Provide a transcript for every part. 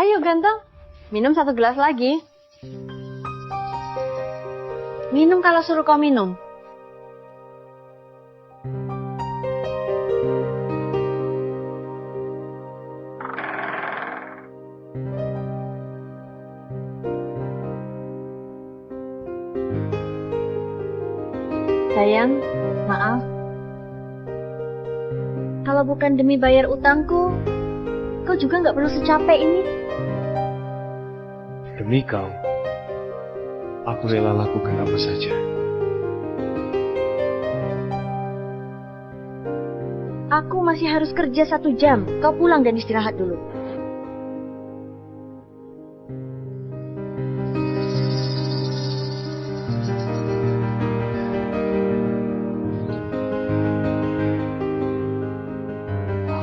Ayo ganteng, minum 1 gelas lagi. Minum kalau suruh kau minum. Sayang, maaf. Kalau bukan demi bayar utangku, kau juga nggak perlu secapek ini. Demi kau, aku rela lakukan apa saja. Aku masih harus kerja 1 jam. Kau pulang dan istirahat dulu.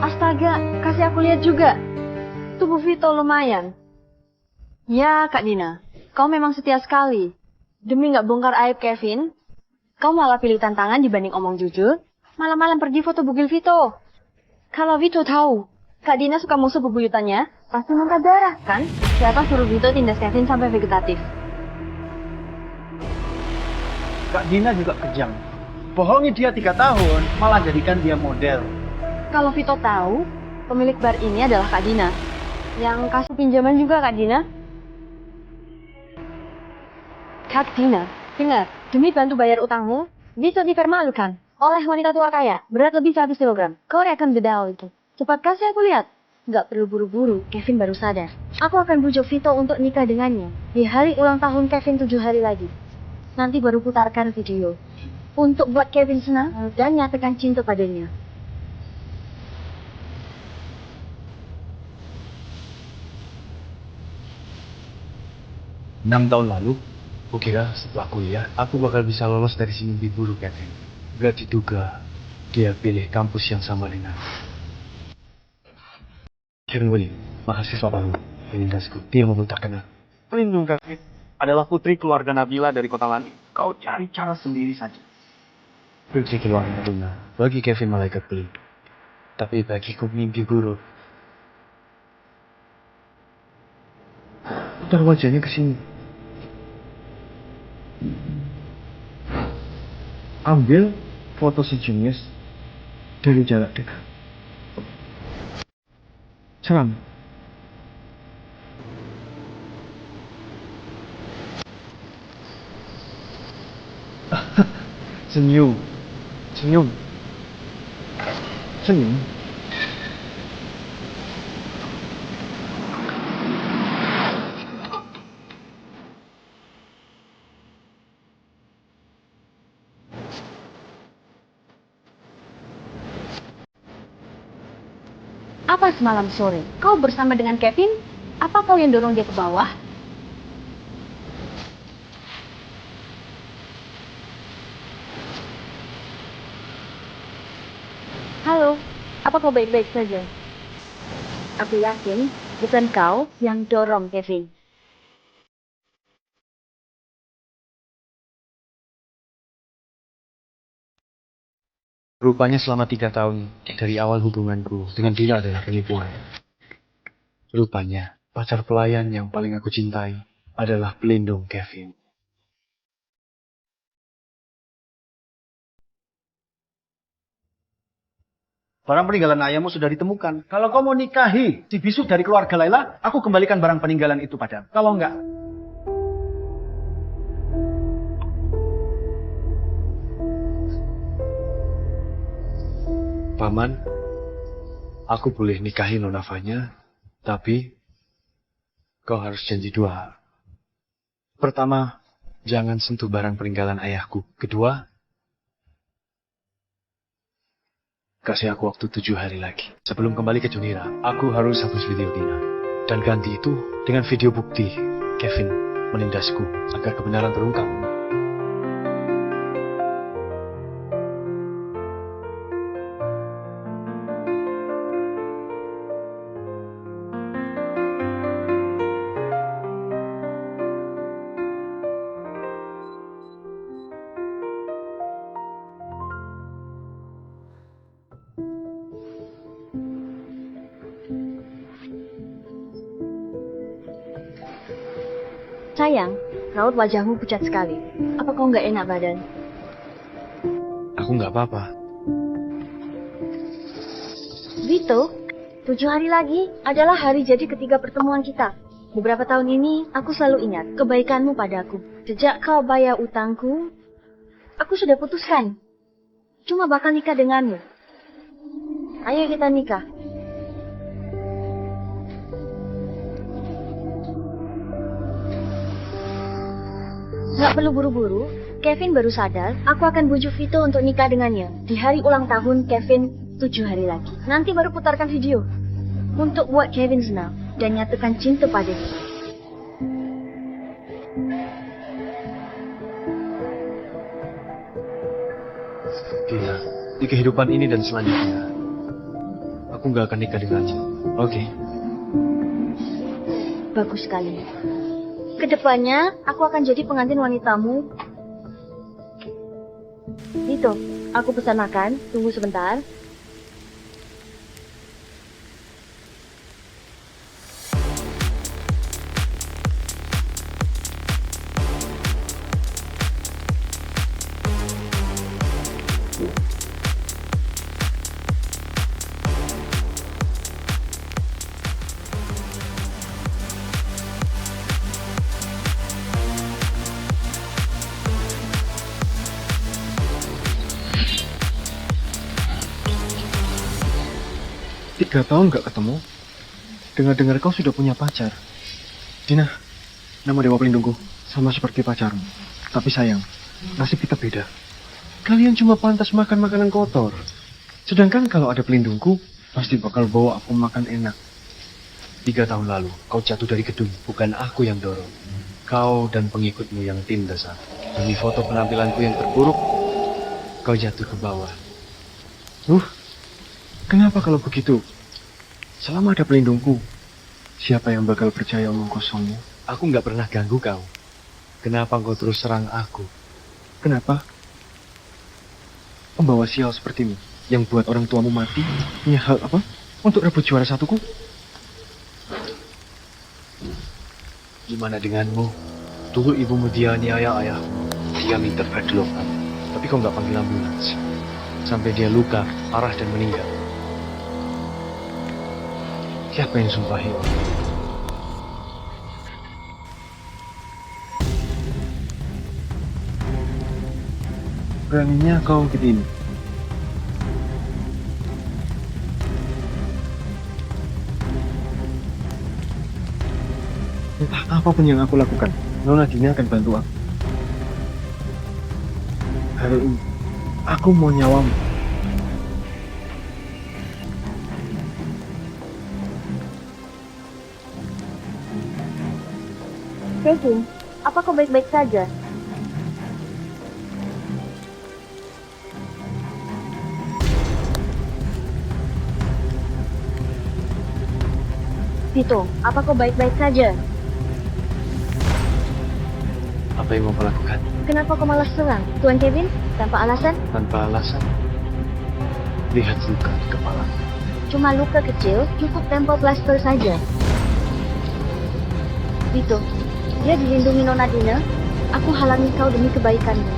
Astaga, kasih aku lihat juga. Tubuh Vito lumayan. Ya, Kak Dina, kau memang setia sekali. Demi nggak bongkar aib Kevin, kau malah pilih tantangan dibanding omong jujur. Malam-malam pergi foto bugil Vito. Kalau Vito tahu, Kak Dina suka musuh bebuyutannya, pasti muntah darah, kan? Siapa suruh Vito tindas Kevin sampai vegetatif? Kak Dina juga kejam. Bohongi dia 3 tahun, malah jadikan dia model. Kalau Vito tahu, pemilik bar ini adalah Kak Dina. Yang kasih pinjaman juga Kak Dina. Kak Dina, dengar, demi bantu bayar utangmu, Vito dipermalukan oleh wanita tua kaya, berat lebih 100 kg. Kau rekam dedau itu. Cepat kasih aku lihat. Nggak perlu buru-buru, Kevin baru sadar. Aku akan bujuk Vito untuk nikah dengannya di hari ulang tahun Kevin 7 hari lagi. Nanti baru putarkan video. Untuk buat Kevin senang dan nyatakan cinta padanya. 6 tahun lalu, kukira setelah kuliah, aku bakal bisa lolos dari si mimpi buruk Kevin. Gak diduga, dia pilih kampus yang sama dengan Kevin William, mahasiswa baru, penindasku. Dia memuntahkan aku. Pelindung Kevin adalah putri keluarga Nabila dari kota langit. Kau cari cara sendiri saja. Putri keluarga Luna, bagi Kevin malaikat pelindung. Tapi bagiku mimpi buruk. Putar wajahnya ke sini. Ambil foto si Junius dari jarak dekat. Seram. Senyum. Senyum. Senyum. Apa semalam sore? Kau bersama dengan Kevin? Apa kau yang dorong dia ke bawah? Halo, apa kau baik-baik saja? Aku yakin bukan kau yang dorong Kevin. Rupanya selama 3 tahun dari awal hubunganku dengan dia adalah penipuan. Rupanya pacar pelayan yang paling aku cintai adalah pelindung Kevin. Barang peninggalan ayahmu sudah ditemukan. Kalau kau mau nikahi si bisu dari keluarga Laila, aku kembalikan barang peninggalan itu padamu. Kalau enggak, Paman, aku boleh nikahi Nona Fanya, tapi kau harus janji 2 hal. Pertama, jangan sentuh barang peninggalan ayahku. Kedua, kasih aku waktu 7 hari lagi. Sebelum kembali ke Junira, aku harus hapus video Dina. Dan ganti itu dengan video bukti Kevin menindasku agar kebenaran terungkap. Sayang, raut wajahmu pucat sekali. Apa kau nggak enak badan? Aku nggak apa-apa. Vito, 7 hari lagi adalah hari jadi ketiga pertemuan kita. Beberapa tahun ini, aku selalu ingat kebaikanmu padaku. Sejak kau bayar utangku, aku sudah putuskan. Cuma bakal nikah denganmu. Ayo kita nikah. Nggak perlu buru-buru, Kevin baru sadar aku akan bujuk Vito untuk nikah dengannya. Di hari ulang tahun Kevin 7 hari lagi. Nanti baru putarkan video. Untuk buat Kevin senang dan nyatakan cinta padanya. Dina, di kehidupan ini dan selanjutnya, aku nggak akan nikah denganmu. Oke? Bagus sekali. Kedepannya, aku akan jadi pengantin wanitamu. Vito, aku pesan makan. Tunggu sebentar. Tiga tahun nggak ketemu. Dengar-dengar kau sudah punya pacar. Dina, nama Dewa Pelindungku sama seperti pacarmu. Tapi sayang, nasib kita beda. Kalian cuma pantas makan makanan kotor. Sedangkan kalau ada pelindungku, pasti bakal bawa aku makan enak. 3 tahun lalu, kau jatuh dari gedung, bukan aku yang dorong. Kau dan pengikutmu yang tindas aku. Demi foto penampilanku yang terburuk, kau jatuh ke bawah. Kenapa kalau begitu? Selama ada pelindungku, siapa yang bakal percaya omong kosongmu? Aku nggak pernah ganggu kau. Kenapa kau terus serang aku? Kenapa? Pembawa sial sepertimu, yang buat orang tuamu mati, punya hak apa? Untuk rebut juara satuku? Gimana denganmu? Dulu ibumu dianiaya ayahmu. Dia minta pertolongan, tapi kau nggak panggil ambulans. Sampai dia luka, parah dan meninggal. Siapa yang sumpahi orang? Beraninya kau begini. Entah apapun yang aku lakukan, Nona Dina akan bantu aku. Hari ini, aku mau nyawamu. Kevin, apa kau baik-baik saja? Vito, apa kau baik-baik saja? Apa yang mau kau lakukan? Kenapa kau malas serang, Tuan Kevin? Tanpa alasan? Tanpa alasan. Lihat luka di kepala. Cuma luka kecil, cukup tempel plaster saja. Vito, dia dilindungi Nona Dina. Aku halangi kau demi kebaikanmu.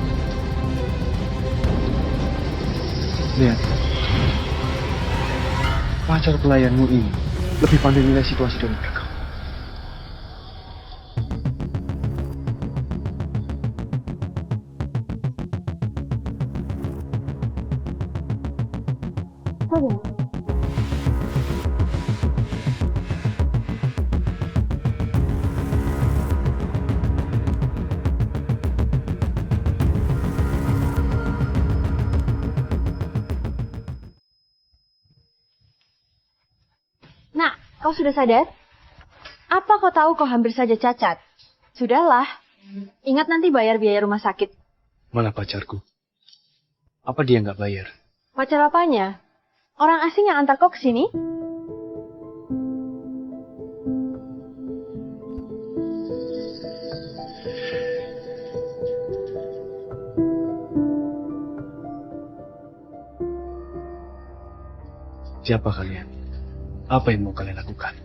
Lihat. Pacar pelayanmu ini lebih pandai nilai situasi daripada kau. Kevin, Nak, kau sudah sadar? Apa kau tahu kau hampir saja cacat? Sudahlah. Ingat nanti bayar biaya rumah sakit. Mana pacarku? Apa dia nggak bayar? Pacar apanya? Orang asing yang antar kau ke sini? Siapa kalian? Apa yang mau kalian lakukan?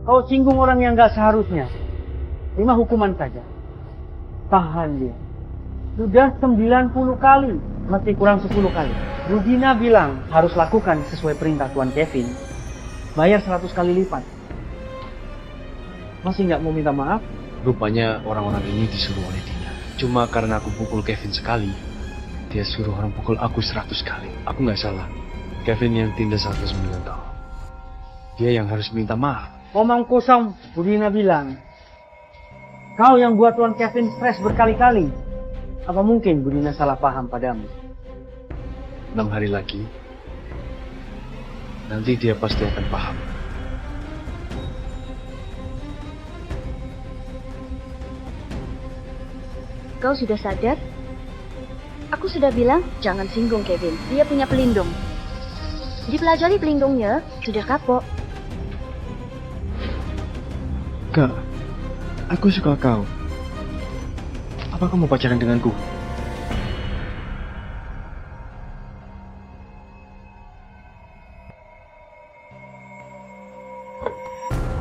Kau singgung orang yang gak seharusnya. 5 hukuman saja. Tahan dia. Sudah 90 kali. Masih kurang 10 kali. Budina bilang harus lakukan sesuai perintah Tuan Kevin. Bayar 100 kali lipat. Masih nggak mau minta maaf? Rupanya orang-orang ini disuruh oleh Dina. Cuma karena aku pukul Kevin sekali, dia suruh orang pukul aku 100 kali. Aku nggak salah. Kevin yang tindas atas sembilan kau. Dia yang harus minta maaf. Omong kosong, Budina bilang. Kau yang buat Tuan Kevin stres berkali-kali. Apa mungkin Budina salah paham padamu? 6 hari lagi, nanti dia pasti akan paham. Kau sudah sadar? Aku sudah bilang, jangan singgung Kevin. Dia punya pelindung. Dipelajari pelindungnya, sudah kapok. Kak, aku suka kau. Apa kamu pacaran denganku?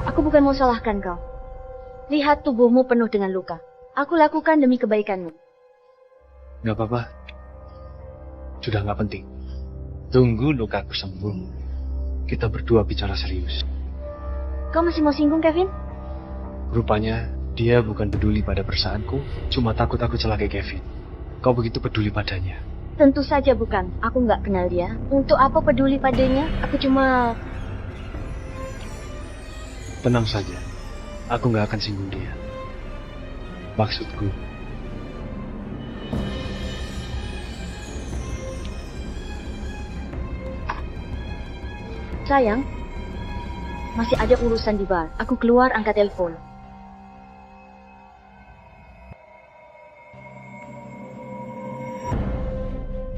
Aku bukan mau salahkan kau. Lihat tubuhmu penuh dengan luka. Aku lakukan demi kebaikanmu. Gak apa-apa. Sudah gak penting. Tunggu lukaku sembuh. Kita berdua bicara serius. Kau masih mau singgung, Kevin? Rupanya dia bukan peduli pada perasaanku, cuma takut aku celakai Kevin. Kau begitu peduli padanya. Tentu saja bukan. Aku nggak kenal dia. Untuk apa peduli padanya? Aku cuma... Tenang saja. Aku nggak akan singgung dia. Maksudku, sayang, masih ada urusan di bar. Aku keluar angkat telepon.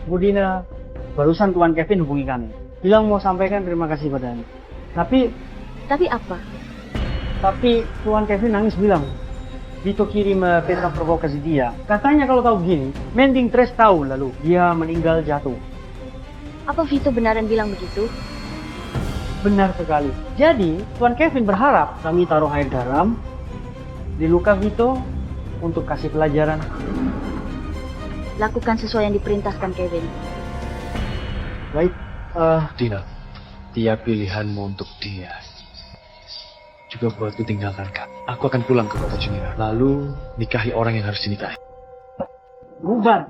Budina, barusan Tuan Kevin hubungi kami. Bilang mau sampaikan terima kasih padanya. Tapi apa? Tapi Tuan Kevin nangis bilang, Vito kirim peta provokasi dia. Katanya kalau tahu gini, mending 3 tahun lalu dia meninggal jatuh. Apa Vito benaran bilang begitu? Benar sekali. Jadi, Tuan Kevin berharap kami taruh air garam di luka Vito untuk kasih pelajaran. Lakukan sesuai yang diperintahkan Kevin. Baik, Dina, tiap pilihanmu untuk dia juga buatku tinggalkan Kak. Aku akan pulang ke kota Junira, lalu nikahi orang yang harus dinikahi. bubar.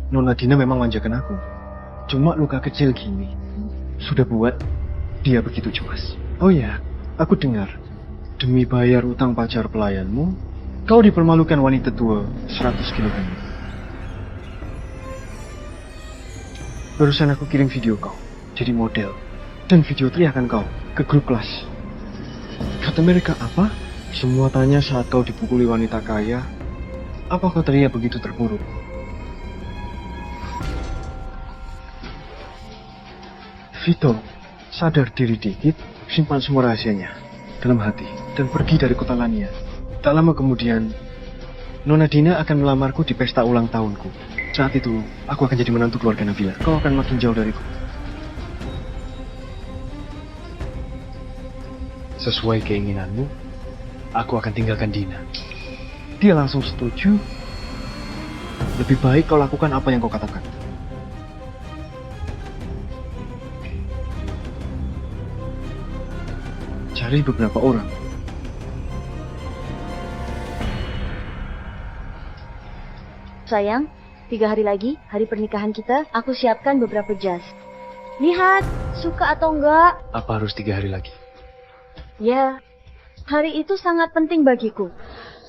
Nona Dina memang manjakan aku. Cuma luka kecil gini sudah buat dia begitu cemas. Oh ya, aku dengar demi bayar utang pacar pelayanmu, kau dipermalukan wanita tua 100 kilo gandum. Barusan aku kirim video kau jadi model dan video teriakan kau ke grup kelas. Kata mereka apa? Semua tanya saat kau dipukuli wanita kaya, apa kau teriak begitu terpuruk? Vito, sadar diri dikit, simpan semua rahasianya dalam hati dan pergi dari kota Lania. Tak lama kemudian, Nona Dina akan melamarku di pesta ulang tahunku. Saat itu, aku akan jadi menantu keluarga Nabila. Kau akan makin jauh dariku. Sesuai keinginanmu, aku akan tinggalkan Dina. Dia langsung setuju. Lebih baik kau lakukan apa yang kau katakan. Cari beberapa orang. Sayang, 3 hari lagi, hari pernikahan kita, aku siapkan beberapa jas. Lihat, suka atau enggak? Apa harus 3 hari lagi? Ya, hari itu sangat penting bagiku.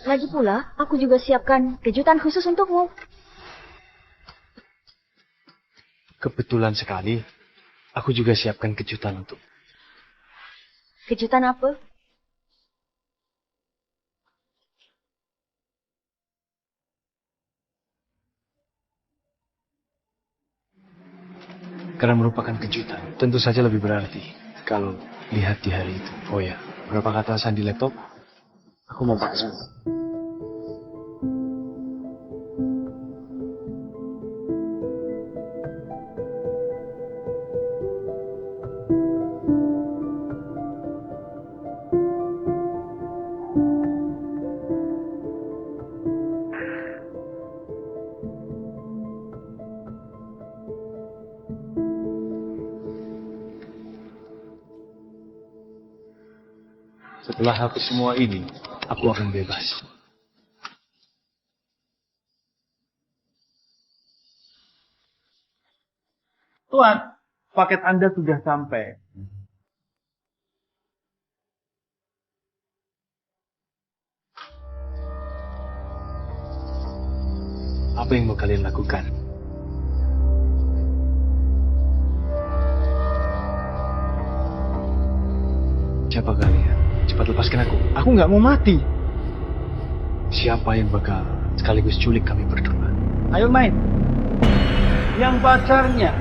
Lagi pula, aku juga siapkan kejutan khusus untukmu. Kebetulan sekali, aku juga siapkan kejutan untuk. Kejutan apa? Karena merupakan kejutan, tentu saja lebih berarti kalau lihat di hari itu. Oh ya, berapa kata sandi laptop? Aku mau pakai semua. Setelah hapus semua ini, aku akan bebas. Tuan, paket Anda sudah sampai. Apa yang mau kalian lakukan? Siapa kalian? Cepat lepaskan aku. Aku nggak mau mati. Siapa yang bakal sekaligus culik kami berdua? Ayo main. Yang pacarnya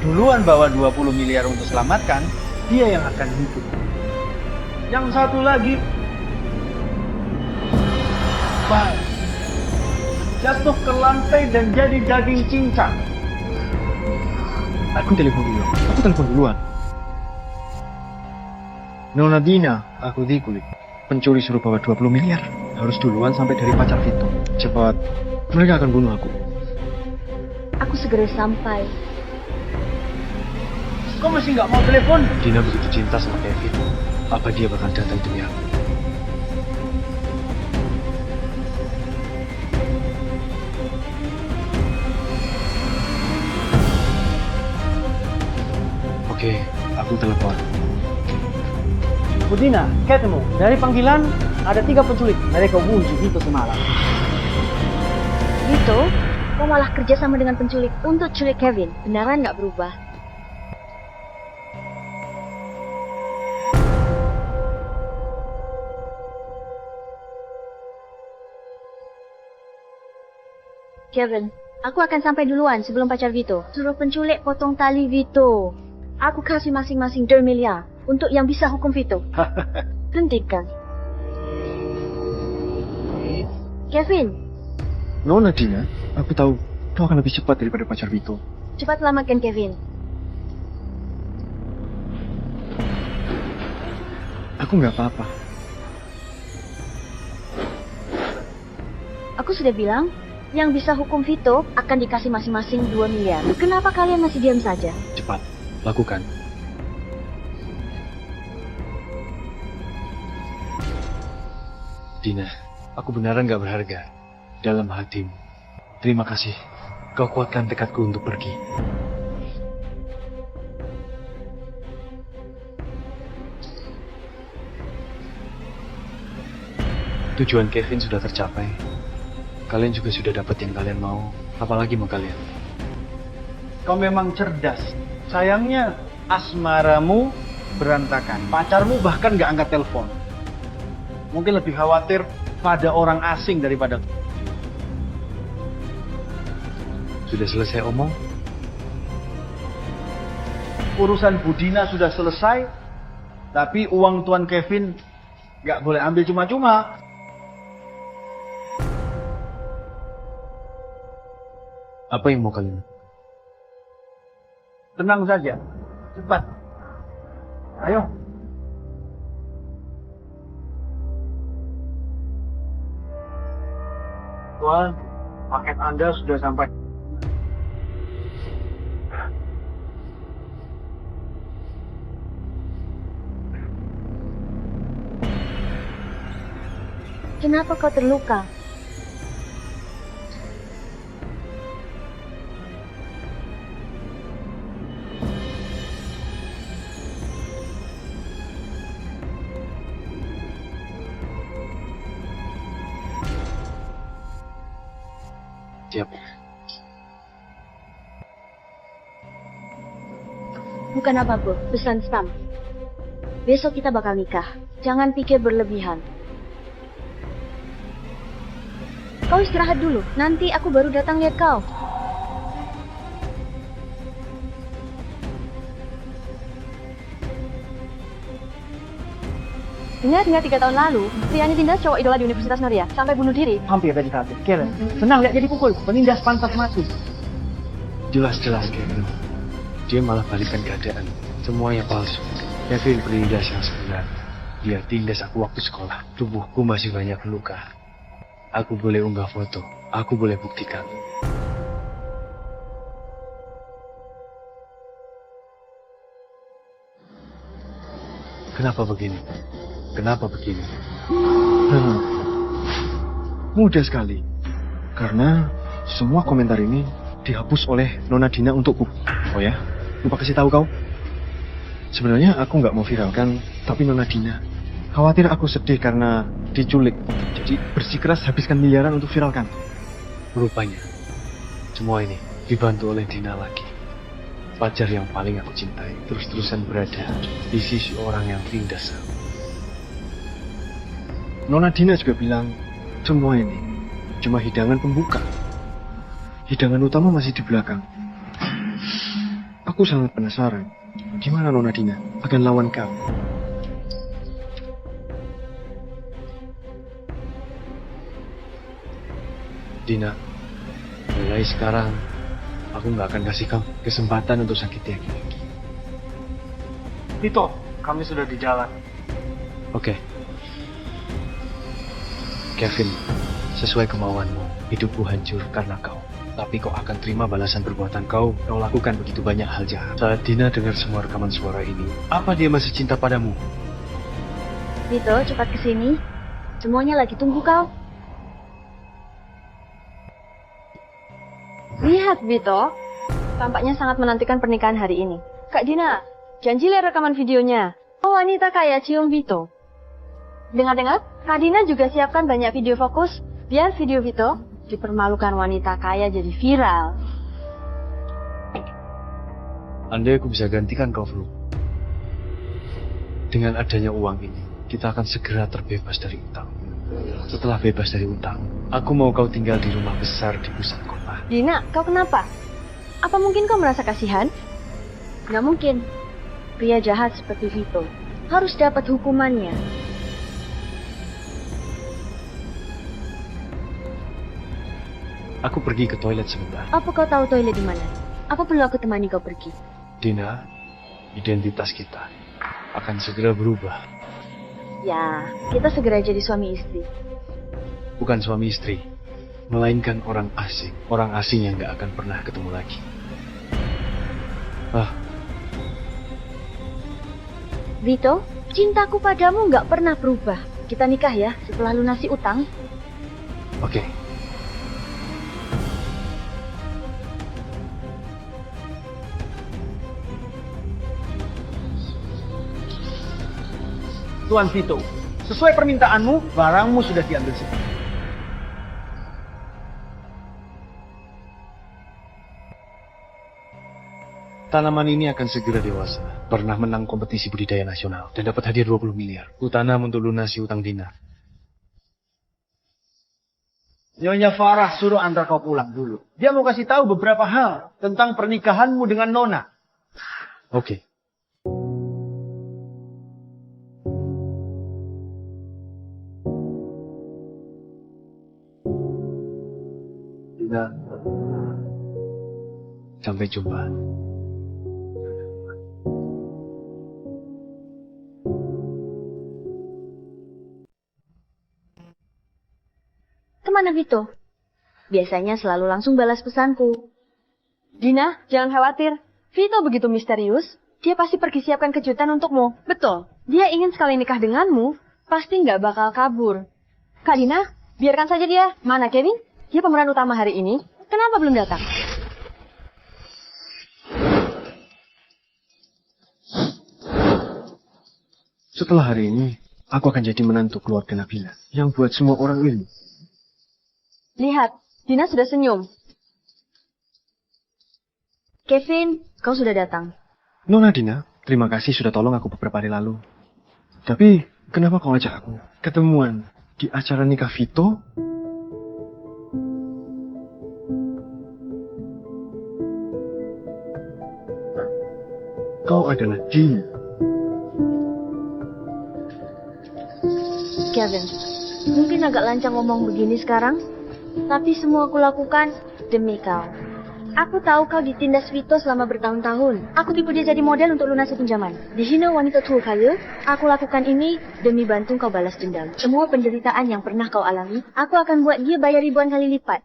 duluan bawa 20 miliar untuk selamatkan, dia yang akan hidup. Yang satu lagi, Pak, jatuh ke lantai dan jadi daging cincang. Aku telepon duluan. Nona Dina, aku dikulik. Pencuri suruh bawa 20 miliar. Harus duluan sampai dari pacar Vito. Cepat, mereka akan bunuh aku. Aku segera sampai. Kok masih nggak mau telepon? Dina begitu cinta sama Kevin. Apa dia bakal datang demi aku? Oke, aku telepon. Budina, ketemu. Dari panggilan, ada 3 penculik. Mereka bunuh Vito semalam. Vito, kau malah kerja sama dengan penculik untuk culik Kevin. Beneran nggak berubah? Kevin, aku akan sampai duluan sebelum pacar Vito. Suruh penculik potong tali Vito. Aku kasih masing-masing 2 miliar untuk yang bisa hukum Vito. Hentikan. Kevin, Nona Dina, aku tahu kau akan lebih cepat daripada pacar Vito. cepat selamatkan Kevin. Aku nggak apa-apa. Aku sudah bilang, yang bisa hukum Vito akan dikasih masing-masing 2 miliar. Kenapa kalian masih diam saja? Cepat, lakukan. Dina, aku beneran gak berharga dalam hatimu. Terima kasih. Kau kuatkan tekadku untuk pergi. Tujuan Kevin sudah tercapai. Kalian juga sudah dapat yang kalian mau. Apalagi mau kalian? Kau memang cerdas. Sayangnya asmaramu berantakan. Pacarmu bahkan nggak angkat telepon. Mungkin lebih khawatir pada orang asing daripada. Sudah selesai omong? Urusan Budina sudah selesai, tapi uang Tuan Kevin nggak boleh ambil cuma-cuma. Apa yang mau kalian? Tenang saja, cepat. Ayo. Tuan, paket Anda sudah sampai. Kenapa kau terluka? Siap. Bukan apa-apa, pesan stam. Besok kita bakal nikah. Jangan pikir berlebihan. Kau istirahat dulu, nanti aku baru datang lihat kau. Ingat 3 tahun lalu, Riani Tindas cowok idola di Universitas Noria, sampai bunuh diri. Hampir tadi kata. Kira, senang lihat jadi pukul. Penindas pantas mati. Jelas-jelas Kevin. Dia malah balikan keadaan. Semuanya palsu. Kevin penindas yang sebenarnya. Dia tindas aku waktu sekolah. Tubuhku masih banyak luka. Aku boleh unggah foto. Aku boleh buktikan. Kenapa begini? Kenapa begini? Mudah sekali. Karena semua komentar ini dihapus oleh Nona Dina untukku. Oh ya, lupa kasih tahu kau. Sebenarnya aku nggak mau viralkan, tapi Nona Dina khawatir aku sedih karena diculik. Jadi bersikeras habiskan miliaran untuk viralkan. Rupanya, semua ini dibantu oleh Dina lagi. Pacar yang paling aku cintai terus-terusan berada di sisi orang yang tindas. Nona Dina juga bilang, semua ini cuma hidangan pembuka. Hidangan utama masih di belakang. Aku sangat penasaran, gimana Nona Dina akan lawan kau? Dina, mulai sekarang aku nggak akan kasih kamu kesempatan untuk sakiti aku lagi. Vito, kami sudah di jalan. Oke. Kevin, sesuai kemauanmu, hidupku hancur karena kau. Tapi kau akan terima balasan perbuatan kau. Kau lakukan begitu banyak hal jahat. Saat Dina dengar semua rekaman suara ini, apa dia masih cinta padamu? Vito, cepat kesini. Semuanya lagi tunggu kau. Lihat, Vito. Tampaknya sangat menantikan pernikahan hari ini. Kak Dina, janji lihat rekaman videonya. Oh, wanita kaya cium Vito. Dengar-dengar, Kak Dina juga siapkan banyak video fokus. Biar video Vito dipermalukan wanita kaya jadi viral. Andai aku bisa gantikan kau, Flu. Dengan adanya uang ini, kita akan segera terbebas dari utang. Setelah bebas dari utang, aku mau kau tinggal di rumah besar di pusat kota. Dina, kau kenapa? Apa mungkin kau merasa kasihan? Nggak mungkin. Pria jahat seperti Vito harus dapat hukumannya. Aku pergi ke toilet sebentar. Apa kau tahu toilet di mana? Apa perlu aku temani kau pergi? Dina, identitas kita akan segera berubah. Ya, kita segera jadi suami istri. Bukan suami istri, melainkan orang asing. Orang asing yang gak akan pernah ketemu lagi. Vito, cintaku padamu nggak pernah berubah. Kita nikah ya setelah lunasi utang. Oke. Tuan Vito, sesuai permintaanmu, barangmu sudah diambil semua. Tanaman ini akan segera dewasa. Pernah menang kompetisi budidaya nasional dan dapat hadiah 20 miliar. Kutanam untuk lunasi utang Dina. Nyonya Farah suruh antar kau pulang dulu. Dia mau kasih tahu beberapa hal tentang pernikahanmu dengan Nona. Oke. Dina, sampai jumpa. Kemana Vito? Biasanya selalu langsung balas pesanku. Dina, jangan khawatir. Vito begitu misterius, dia pasti pergi siapkan kejutan untukmu. Betul, dia ingin sekali nikah denganmu, pasti nggak bakal kabur. Kak Dina, biarkan saja dia. Mana Kevin? Dia pemeran utama hari ini. Kenapa belum datang? Setelah hari ini, aku akan jadi menantu keluarga Nabila yang buat semua orang ilmu. Lihat, Dina sudah senyum. Kevin, kau sudah datang. Nona Dina, terima kasih sudah tolong aku beberapa hari lalu. Tapi, kenapa kau ajak aku ketemuan di acara nikah Vito? Kau adalah Dina. Kevin, mungkin agak lancang ngomong begini sekarang, tapi semua aku lakukan demi kau. Aku tahu kau ditindas Vito selama bertahun-tahun. Aku tipu dia jadi model untuk lunasi pinjaman. Di sini wanita tua kaya, aku lakukan ini demi bantu kau balas dendam. Semua penderitaan yang pernah kau alami, aku akan buat dia bayar ribuan kali lipat.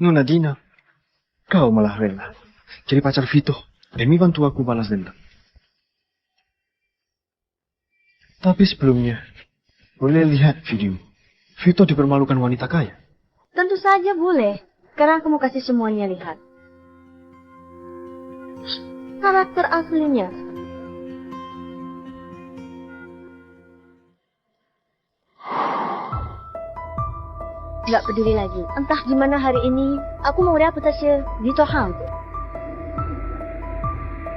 Nona Dina, kau malah rela jadi pacar Vito demi bantu aku balas dendam. Tapi sebelumnya, boleh lihat video. Vito dipermalukan wanita kaya. Tentu saja boleh. Sekarang aku mau kasih semuanya lihat. Karakter aslinya. Nggak peduli lagi. Entah gimana hari ini, aku mau reputasi Vito Hank.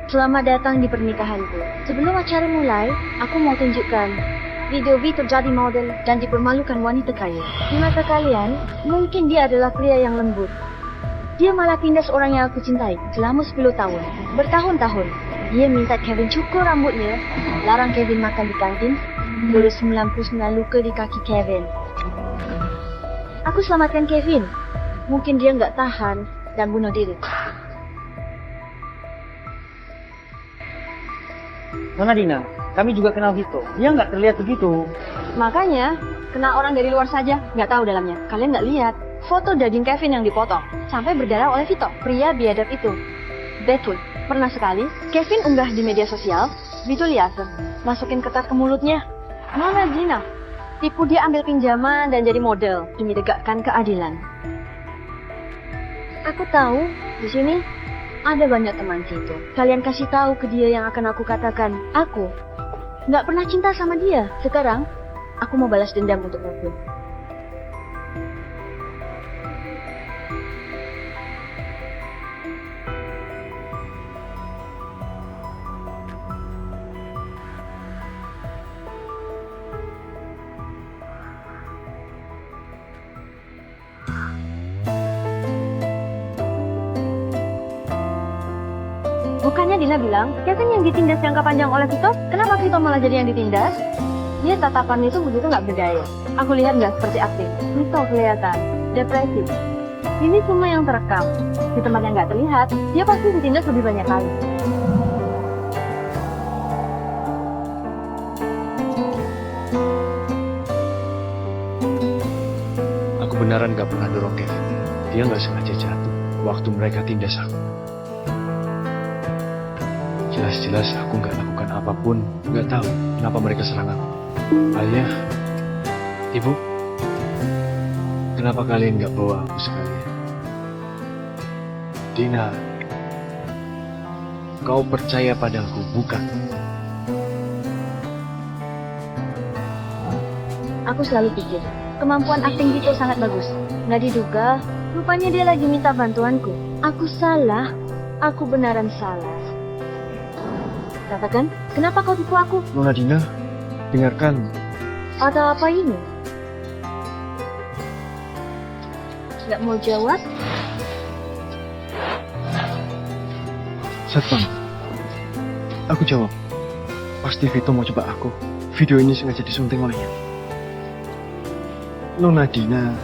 Selamat datang di pernikahanku. Sebelum acara mulai, aku mau tunjukkan video Vito jadi model dan dipermalukan wanita kaya. Di mata kalian, mungkin dia adalah pria yang lembut. Dia malah tindas orang yang aku cintai selama 10 tahun. Bertahun-tahun, dia minta Kevin cukur rambutnya, larang Kevin makan di kantin, tulis 99 luka di kaki Kevin. Aku selamatkan Kevin. Mungkin dia nggak tahan dan bunuh diri. Nona Dina, kami juga kenal Vito. Dia nggak terlihat begitu. Makanya, kena orang dari luar saja, nggak tahu dalamnya. Kalian nggak lihat foto daging Kevin yang dipotong, sampai berdarah oleh Vito, pria biadab itu. Betul, pernah sekali Kevin unggah di media sosial, Vito lihat, masukin kertas ke mulutnya. Nona Dina, tipu dia ambil pinjaman dan jadi model demi tegakkan keadilan. Aku tahu di sini ada banyak teman Vito. Kalian kasih tahu ke dia yang akan aku katakan. Aku nggak pernah cinta sama dia. Sekarang aku mau balas dendam untuk Vito. Bukannya Dina bilang, Kevin yang ditindas jangka panjang oleh Vito, kenapa Vito malah jadi yang ditindas? Dia tatapan itu begitu nggak berdaya. Aku lihat nggak seperti aktif. Vito kelihatan depresif. Ini semua yang terekam. Di tempat yang nggak terlihat, dia pasti ditindas lebih banyak kali. Aku beneran gak pernah dorong Kevin. Dia gak sengaja jatuh waktu mereka tindas aku. Jelas-jelas aku nggak lakukan apapun, nggak tahu kenapa mereka serang aku. Ayah, Ibu, kenapa kalian nggak bawa aku sekalian? Dina, kau percaya padaku, bukan? Aku selalu pikir, kemampuan akting Vito sangat bagus. Nggak diduga, rupanya dia lagi minta bantuanku. Aku salah, aku benaran salah. Katakan, kenapa kau tipu aku? Nona Dina, dengarkan. Ada apa ini? Nggak mau jawab? Satpam, aku jawab. Pasti Vito mau coba aku. Video ini sengaja disunting olehnya. Nona Dina,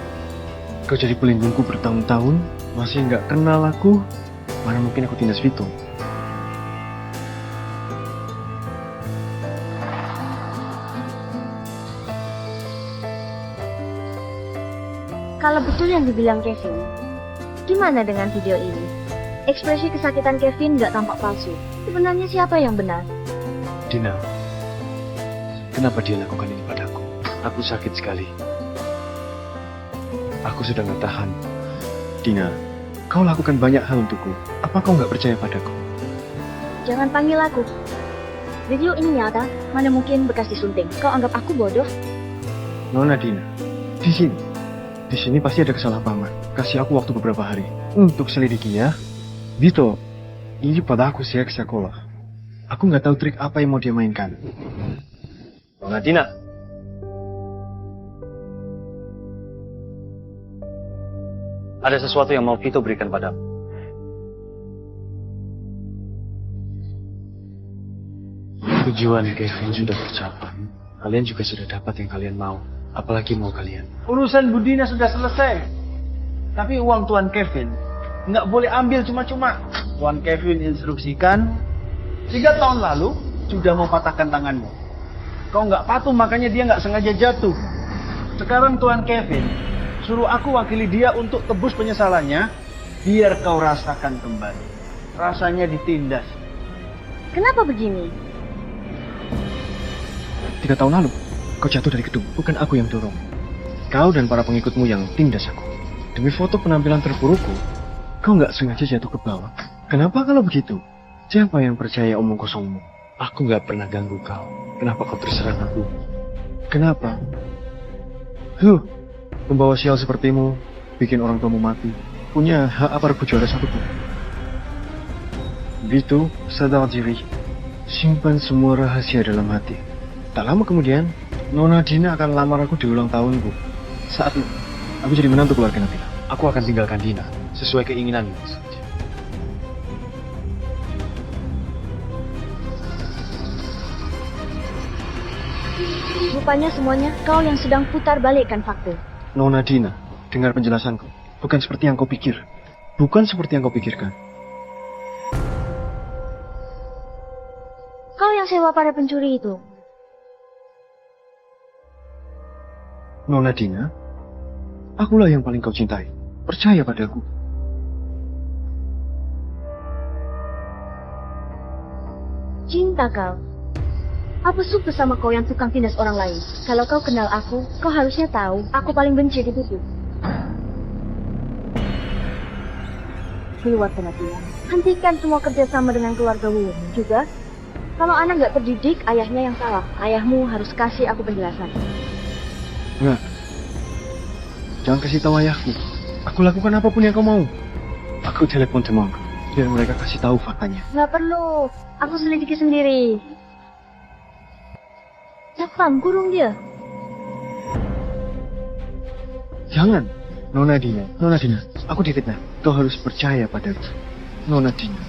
kau jadi pelindungku bertahun-tahun, masih nggak kenal aku. Mana mungkin aku tindas Vito? Kalau betul yang dibilang Kevin, gimana dengan video ini? Ekspresi kesakitan Kevin nggak tampak palsu. Sebenarnya siapa yang benar? Dina, kenapa dia lakukan ini padaku? Aku sakit sekali. Aku sudah nggak tahan. Dina, kau lakukan banyak hal untukku. Apa kau nggak percaya padaku? Jangan panggil aku. Video ini nyata, mana mungkin bekas disunting. Kau anggap aku bodoh? Nona Dina, di sini pasti ada kesalahpahaman. Kasih aku waktu beberapa hari untuk selidikinya. Vito, ini pada aku sejak sekolah. Aku nggak tahu trik apa yang mau dia mainkan. Nona Dina, ada sesuatu yang mau Vito berikan padamu. Tujuan Kevin sudah tercapai. Kalian juga sudah dapat yang kalian mau. Apalagi mau kalian? Urusan Budina sudah selesai. Tapi uang Tuan Kevin nggak boleh ambil cuma-cuma. Tuan Kevin instruksikan 3 tahun lalu sudah mau patahkan tanganmu. Kau nggak patuh, makanya dia nggak sengaja jatuh. Sekarang Tuan Kevin suruh aku wakili dia untuk tebus penyesalannya, biar kau rasakan kembali. Rasanya ditindas. Kenapa begini? 3 tahun lalu, kau jatuh dari gedung. Bukan aku yang dorong. Kau dan para pengikutmu yang tindas aku. Demi foto penampilan terburukku, kau nggak sengaja jatuh ke bawah. Kenapa kalau begitu? Siapa yang percaya omong kosongmu? Aku nggak pernah ganggu kau. Kenapa kau terserang aku? Kenapa? Pembawa sial sepertimu bikin orang tuamu mati. Punya hak apa rebut juara 1 pun? Begitu, sadar diri. Simpan semua rahasia dalam hati. Tak lama kemudian, Nona Dina akan lamar aku di ulang tahunku. Saat itu, aku jadi menantu keluarga Nabila. Aku akan tinggalkan Dina, sesuai keinginanmu saja. Rupanya semuanya kau yang sedang putar balikkan fakta. Nona Dina, dengar penjelasanku. Bukan seperti yang kau pikir. Bukan seperti yang kau pikirkan. Kau yang sewa para pencuri itu. Nona Dina, akulah yang paling kau cintai. Percaya padaku. Cinta kau. Apa suka sama kau yang tukang tindas orang lain? Kalau kau kenal aku, kau harusnya tahu aku paling benci dituduh. Keluar sana dia. Hentikan semua kerjasama dengan keluarga Wu. Juga, kalau anak nggak terdidik, ayahnya yang salah. Ayahmu harus kasih aku penjelasan. Enggak. Jangan kasih tahu ayahku. Aku lakukan apapun yang kau mau. Aku telepon temanku, biar mereka kasih tahu faktanya. Nggak perlu. Aku selidiki sendiri. Cepat, kurung dia. Jangan. Nona Dina, aku difitnah. Kau harus percaya padaku. Nona Dina.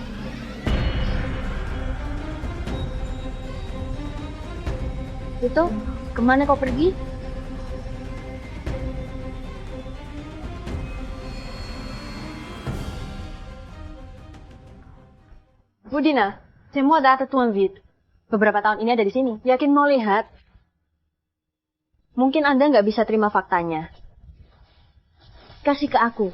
Itu, kemana kau pergi? Budina, semua data Tuan Vit. Beberapa tahun ini ada di sini. Yakin mau lihat? Mungkin Anda nggak bisa terima faktanya. Kasih ke aku.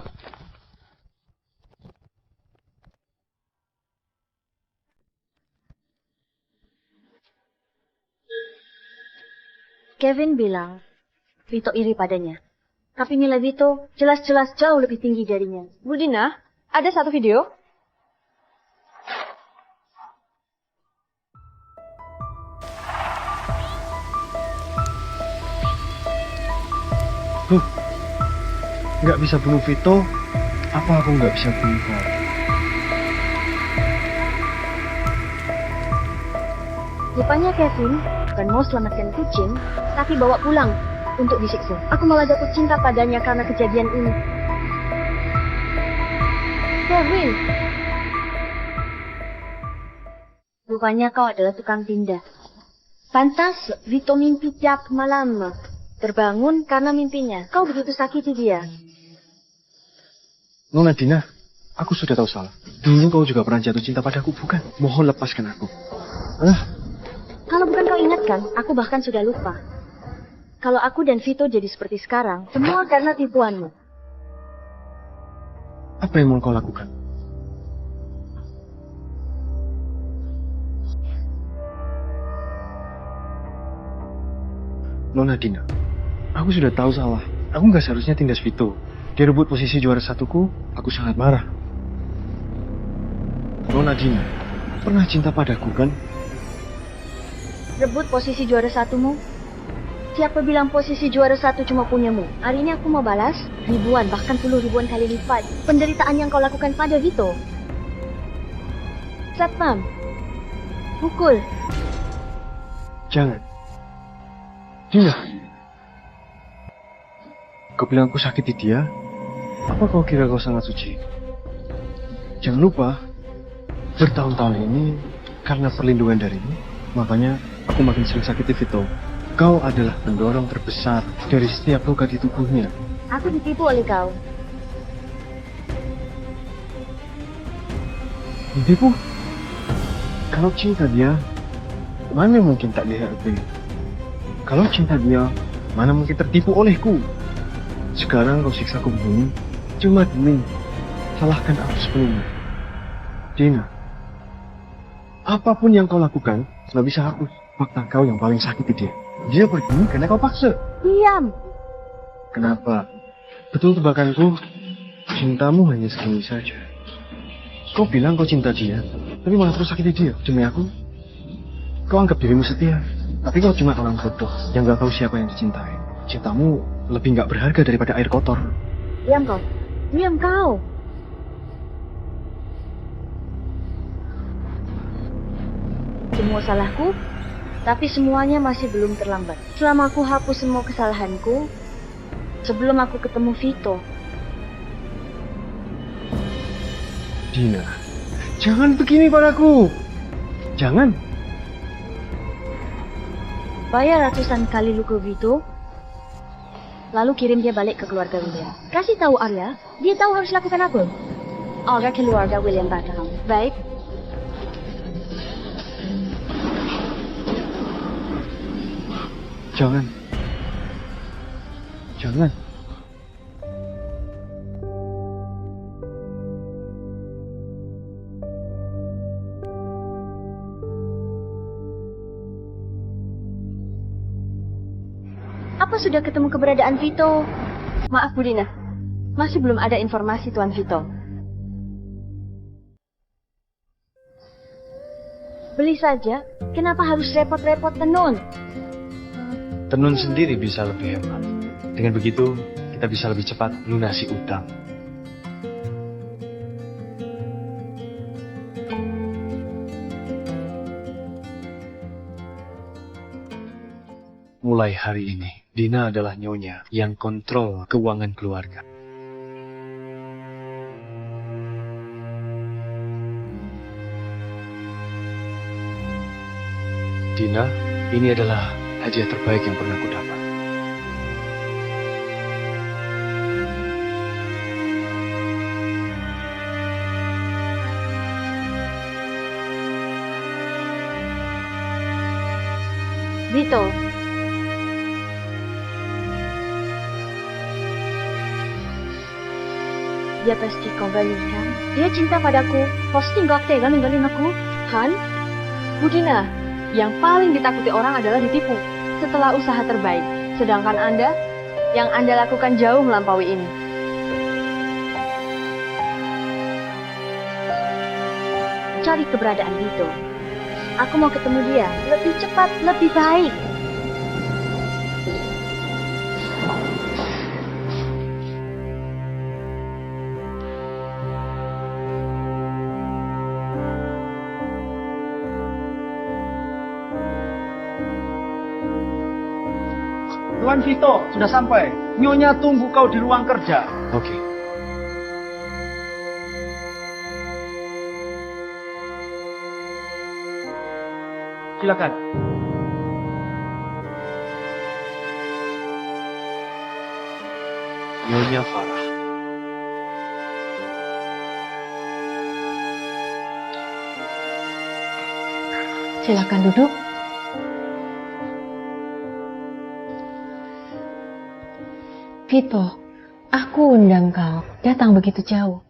Kevin bilang, Vito iri padanya. Tapi nilai Vito jelas-jelas jauh lebih tinggi darinya. Budina, ada satu video. Nggak bisa bunuh Vito, apa aku nggak bisa bunuh kau? Rupanya Kevin bukan mau selamatkan kucing, tapi bawa pulang untuk disiksa. Aku malah jatuh cinta padanya karena kejadian ini. Kevin! Rupanya kau adalah tukang tindas. Pantas Vito mimpi tiap malam. Terbangun karena mimpinya. Kau begitu sakiti dia. Nona Dina, aku sudah tahu salah. Dulu kau juga pernah jatuh cinta padaku, bukan? Mohon lepaskan aku. Kalau bukan kau ingatkan, aku bahkan sudah lupa. Kalau aku dan Vito jadi seperti sekarang, semua karena tipuanmu. Apa yang mau kau lakukan? Nona Dina, aku sudah tahu salah. Aku nggak seharusnya tindas Vito. Dia rebut posisi juara 1ku, aku sangat marah. Nona Dina, pernah cinta padaku kan? Rebut posisi juara 1mu? Siapa bilang posisi juara 1 cuma punyamu? Hari ini aku mau balas ribuan, bahkan puluh ribuan kali lipat penderitaan yang kau lakukan pada Vito. Satpam, pukul. Jangan. Dina, kau bilang aku sakiti dia? Apa kau kira kau sangat suci? Jangan lupa, bertahun-tahun ini karena perlindungan darimu, makanya aku makin sering sakiti Vito. Kau adalah pendorong terbesar dari setiap luka di tubuhnya. Aku ditipu oleh kau. Ditipu? Kalau cinta dia, mana mungkin tak dihargai? Kalau cinta dia, mana mungkin tertipu olehku? Sekarang kau siksa aku begini, cuma demi salahkan aku sepenuhnya. Dina, apapun yang kau lakukan, nggak bisa hapus fakta kau yang paling sakiti dia. Dia pergi karena kau paksa. Diam. Kenapa? Betul tebakanku, cintamu hanya segini saja. Kau bilang kau cinta dia, tapi malah terus sakiti dia. Demi aku, kau anggap dirimu setia. Tapi kau cuma orang bodoh yang gak tahu siapa yang dicintai. Cintamu lebih gak berharga daripada air kotor. Diam kau. Diam kau. Semua salahku, tapi semuanya masih belum terlambat. Selama aku hapus semua kesalahanku, sebelum aku ketemu Vito. Dina, jangan begini padaku. Jangan. Bayar ratusan kali lu ke Vito, lalu kirim dia balik ke keluarga William. Kasih tahu Arya, dia tahu harus lakukan apa. Agar keluarga William batal. Baik. Jangan. Jangan. Apa sudah ketemu keberadaan Vito? Maaf Bu Dina, masih belum ada informasi Tuan Vito. Beli saja, kenapa harus repot-repot tenun? Tenun sendiri bisa lebih hemat. Dengan begitu, kita bisa lebih cepat lunasi utang. Mulai hari ini, Dina adalah nyonya yang kontrol keuangan keluarga. Dina, ini adalah hadiah terbaik yang pernah ku dapat. Vito. Dia pasti kembalikan. Dia cinta padaku. Pasti gak tega ninggalin aku. Han? Bu Dina, yang paling ditakuti orang adalah ditipu setelah usaha terbaik. Sedangkan Anda, yang Anda lakukan jauh melampaui ini. Cari keberadaan Vito. Aku mau ketemu dia. Lebih cepat, lebih baik. Tuan Vito, sudah sampai. Nyonya tunggu kau di ruang kerja. Oke. Silakan. Nyonya Farah. Silakan duduk. Vito, aku undang kau datang begitu jauh.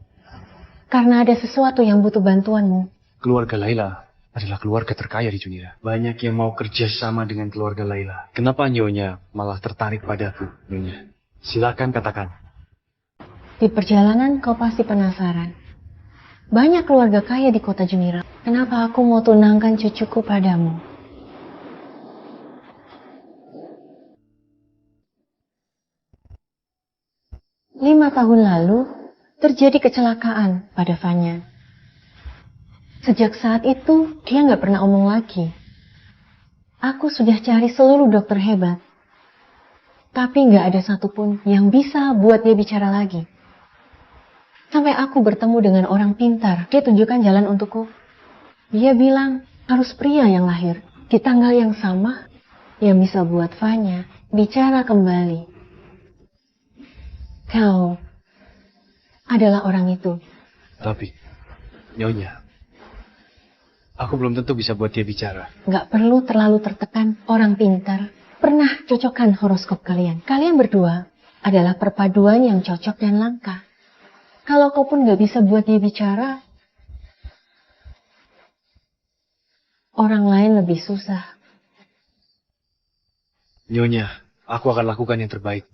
Karena ada sesuatu yang butuh bantuanmu. Keluarga Laila adalah keluarga terkaya di Junira. Banyak yang mau kerja sama dengan keluarga Laila. Kenapa Nyonya malah tertarik padaku, Nyonya? Silakan katakan. Di perjalanan kau pasti penasaran. Banyak keluarga kaya di kota Junira. Kenapa aku mau tunangkan cucuku padamu? Lima tahun lalu, terjadi kecelakaan pada Vanya. Sejak saat itu, dia nggak pernah omong lagi. Aku sudah cari seluruh dokter hebat. Tapi nggak ada satupun yang bisa buat dia bicara lagi. Sampai aku bertemu dengan orang pintar, dia tunjukkan jalan untukku. Dia bilang, harus pria yang lahir di tanggal yang sama, yang bisa buat Vanya bicara kembali. Kau adalah orang itu. Tapi, Nyonya, aku belum tentu bisa buat dia bicara. Gak perlu terlalu tertekan. Orang pintar pernah cocokkan horoskop kalian. Kalian berdua adalah perpaduan yang cocok dan langka. Kalau kau pun gak bisa buat dia bicara, orang lain lebih susah. Nyonya, aku akan lakukan yang terbaik.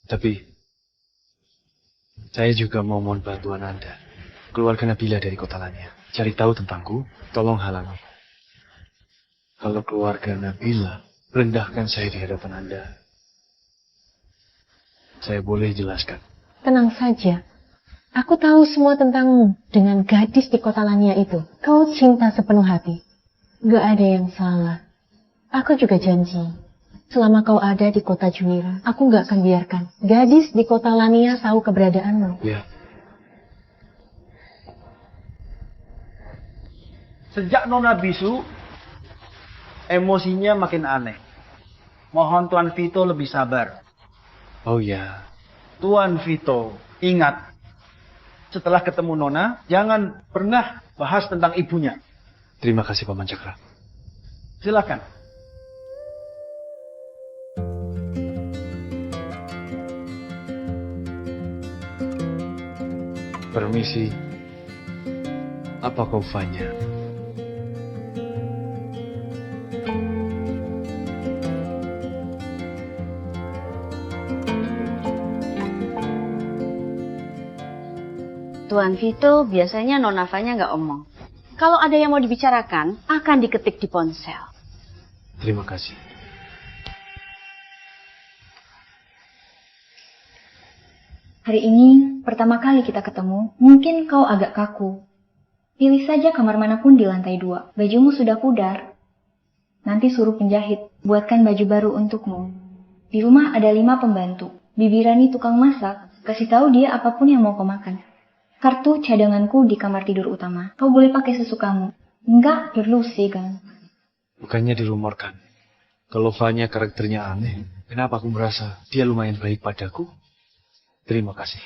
Tapi, saya juga mau mohon bantuan Anda. Keluarkan Nabila dari kota Lania. Cari tahu tentangku, tolong halang aku. Kalau keluarga Nabila rendahkan saya di hadapan Anda, saya boleh jelaskan. Tenang saja. Aku tahu semua tentangmu dengan gadis di kota Lania itu. Kau cinta sepenuh hati. Gak ada yang salah. Aku juga janji. Selama kau ada di kota Junira, aku gak akan biarkan gadis di kota Lania tahu keberadaanmu. Ya, Sejak Nona bisu, emosinya makin aneh. Mohon Tuan Vito lebih sabar. oh ya. Tuan Vito, ingat. Setelah ketemu Nona, jangan pernah bahas tentang ibunya. Terima kasih Paman Cakra. Silakan. Permisi. Apa kau Fanya? Tuan Vito, biasanya Nona Fanya nggak omong. Kalau ada yang mau dibicarakan, akan diketik di ponsel. Terima kasih. Hari ini pertama kali kita ketemu, mungkin kau agak kaku. Pilih saja kamar manapun di lantai 2. Bajumu sudah pudar. Nanti suruh penjahit, buatkan baju baru untukmu. Di rumah ada 5 pembantu. Bibi Rani tukang masak, kasih tahu dia apapun yang mau kau makan. Kartu cadanganku di kamar tidur utama. Kau boleh pakai sesukamu. Enggak perlu sih, kan? Bukannya dirumorkan. Kalau Fanya karakternya aneh, kenapa aku merasa dia lumayan baik padaku? Terima kasih.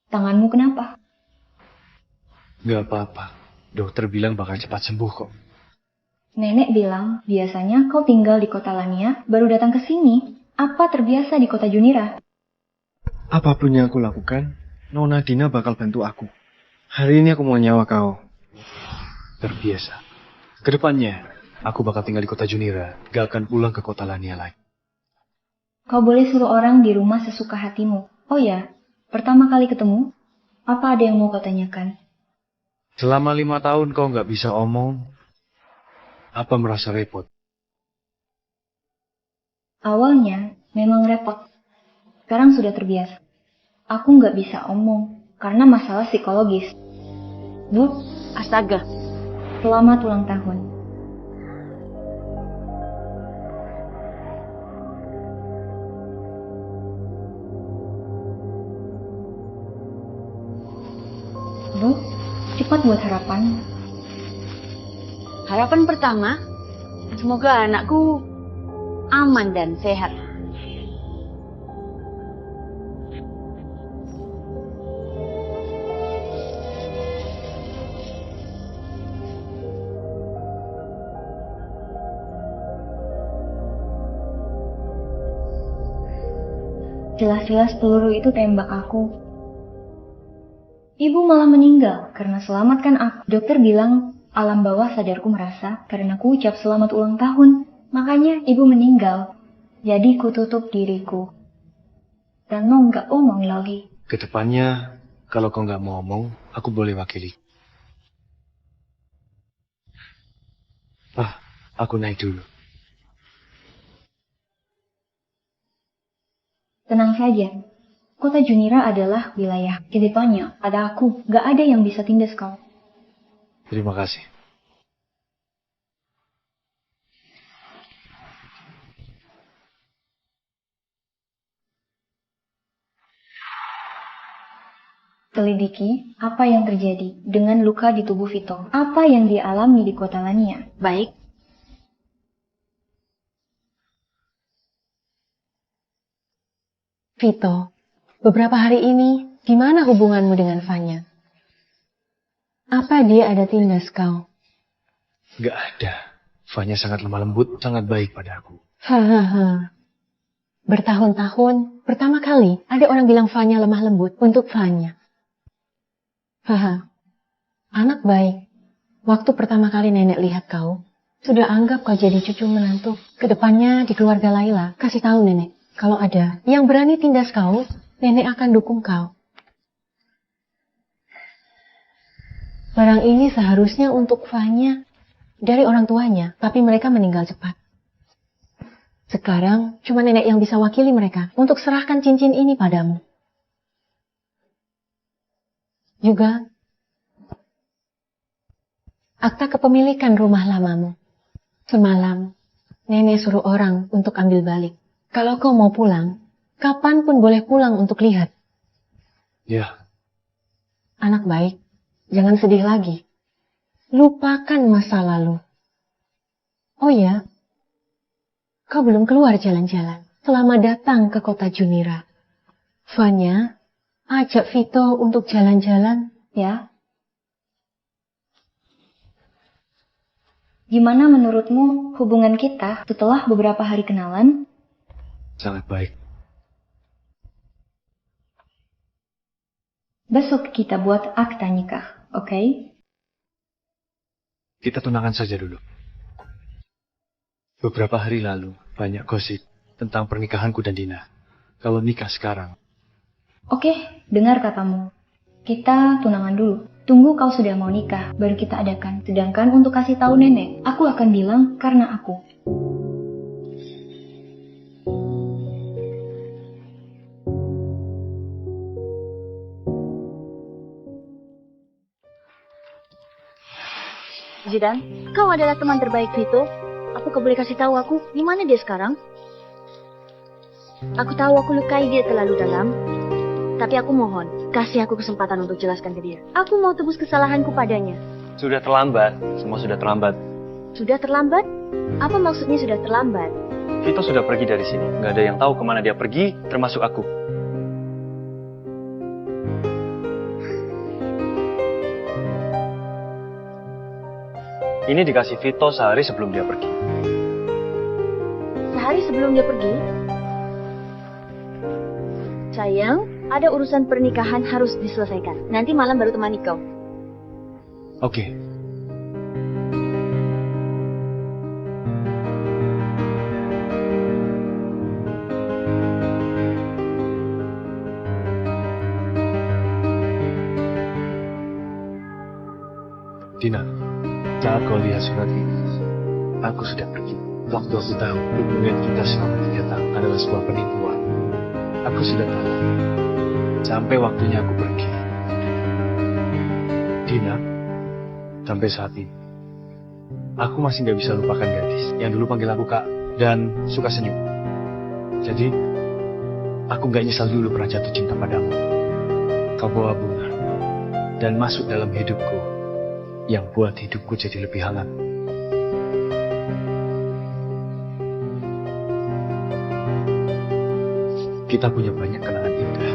Tanganmu kenapa? Gak apa-apa. Dokter bilang bakal cepat sembuh kok. Nenek bilang, biasanya kau tinggal di kota Lania, baru datang ke sini. Apa terbiasa di kota Junira? Apapun yang aku lakukan, Nona Dina bakal bantu aku. Hari ini aku mau nyawa kau. Terbiasa. Kedepannya, aku bakal tinggal di kota Junira. Gak akan pulang ke kota Lania lagi. Kau boleh suruh orang di rumah sesuka hatimu. Oh ya, pertama kali ketemu, apa ada yang mau kau tanyakan? Selama 5 tahun kau gak bisa omong, apa merasa repot? Awalnya memang repot. Sekarang sudah terbiasa. Aku nggak bisa omong karena masalah psikologis. Bu, Astaga, selamat ulang tahun. Bu, cepat buat harapan. harapan pertama, semoga anakku aman dan sehat. Jelas-jelas peluru itu tembak aku. Ibu malah meninggal karena selamatkan aku. Dokter bilang alam bawah sadarku merasa karena ku ucap selamat ulang tahun. Makanya ibu meninggal. Jadi ku tutup diriku. Dan mau nggak omong lagi. Kedepannya, kalau kau nggak mau ngomong, aku boleh wakili. Aku naik dulu. Tenang saja. Kota Junira adalah wilayah. Kedepannya ada aku. Gak ada yang bisa tindas kau. Terima kasih. Selidiki apa yang terjadi dengan luka di tubuh Vito. Apa yang dia alami di kota Lania. Baik, Vito, beberapa hari ini gimana hubunganmu dengan Fanya? Apa dia ada tindas kau? Nggak ada. Fanya sangat lemah lembut, sangat baik padaku. Hahaha. Bertahun-tahun, pertama kali ada orang bilang Fanya lemah lembut untuk Fanya. Haha, anak baik. Waktu pertama kali nenek lihat kau, sudah anggap kau jadi cucu menantu. Kedepannya di keluarga Laila, kasih tahu nenek. Kalau ada yang berani tindas kau, nenek akan dukung kau. Barang ini seharusnya untuk Fanya dari orang tuanya, tapi mereka meninggal cepat. Sekarang cuma nenek yang bisa wakili mereka untuk serahkan cincin ini padamu. Juga akta kepemilikan rumah lamamu. Semalam nenek suruh orang untuk ambil balik. Kalau kau mau pulang, kapanpun boleh pulang untuk lihat. Ya, Anak baik, jangan sedih lagi. Lupakan masa lalu. Oh ya, kau belum keluar jalan-jalan. Selamat datang ke kota Junira. Fanya, ajak Vito untuk jalan-jalan, ya. Gimana menurutmu hubungan kita setelah beberapa hari kenalan? sangat baik. Besok kita buat akta nikah, oke? Kita tunangan saja dulu. Beberapa hari lalu, banyak gosip tentang pernikahanku dan Dina. Kalau nikah sekarang, Oke, dengar katamu. Kita tunangan dulu. Tunggu kau sudah mau nikah, baru kita adakan. Sedangkan untuk kasih tahu nenek, aku akan bilang karena aku. Zidan, kau adalah teman terbaik Vito. Apa kau boleh kasih tahu aku, di mana dia sekarang? Aku tahu aku lukai dia terlalu dalam, tapi aku mohon, kasih aku kesempatan untuk jelaskan ke dia. Aku mau tebus kesalahanku padanya. sudah terlambat. Semua sudah terlambat. Sudah terlambat? Apa maksudnya sudah terlambat? Vito sudah pergi dari sini. Nggak ada yang tahu kemana dia pergi, termasuk aku. Ini dikasih Vito sehari sebelum dia pergi. Sehari sebelum dia pergi? Sayang, ada urusan pernikahan harus diselesaikan. Nanti malam baru temani kau. Oke. Dina, saat kau lihat surat ini, aku sudah pergi. Waktu aku tahu hubungan kita selama 3 tahun adalah sebuah penipuan. Aku sudah tahu. Sampai waktunya aku pergi. Dina, sampai saat ini, aku masih nggak bisa lupakan gadis yang dulu panggil aku Kak dan suka senyum. Jadi, aku nggak nyesal dulu pernah jatuh cinta padamu. Kau bawa bunga dan masuk dalam hidupku yang buat hidupku jadi lebih hangat. Kita punya banyak kenangan indah.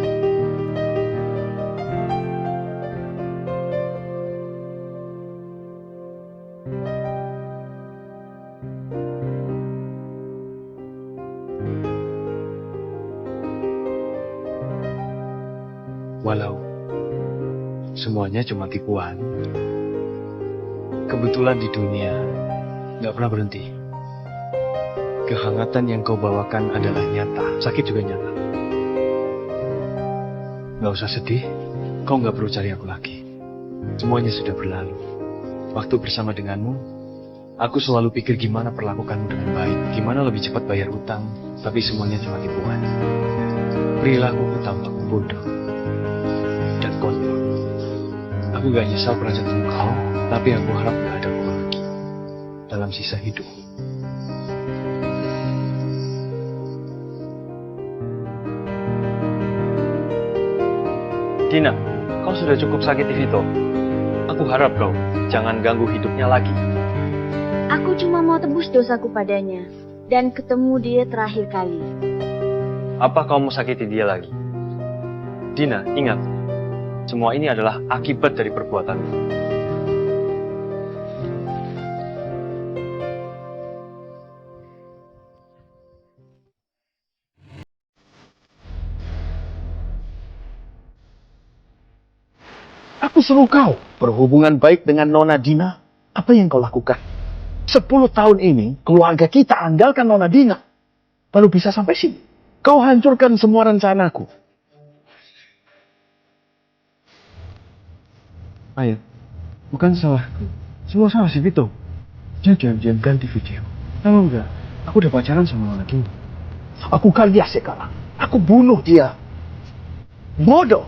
Walau semuanya cuma tipuan, kebetulan di dunia nggak pernah berhenti. Kehangatan yang kau bawakan adalah nyata, sakit juga nyata. Nggak usah sedih, kau nggak perlu cari aku lagi. Semuanya sudah berlalu. Waktu bersama denganmu, aku selalu pikir gimana perlakukanmu dengan baik, gimana lebih cepat bayar utang, tapi semuanya cuma tipuan. Perilakuku tampak bodoh dan konyol. Aku gak nyesal pernah ketemu kau, tapi aku harap gak ada kau lagi dalam sisa hidup. Dina, kau sudah cukup sakiti Vito. Aku harap kau jangan ganggu hidupnya lagi. Aku cuma mau tebus dosaku padanya dan ketemu dia terakhir kali. Apa kau mau sakiti dia lagi? Dina, ingat, semua ini adalah akibat dari perbuatanmu. Aku suruh kau berhubungan baik dengan Nona Dina. Apa yang kau lakukan? 10 tahun ini keluarga kita andalkan Nona Dina. Baru bisa sampai sini. Kau hancurkan semua rencanaku. Ayah, bukan salahku. Semua salah si Vito. Dia diam-diam ganti video. Tahu enggak? Aku udah pacaran sama Nona Dina. Aku kaya sekarang. Aku bunuh dia. Bodoh.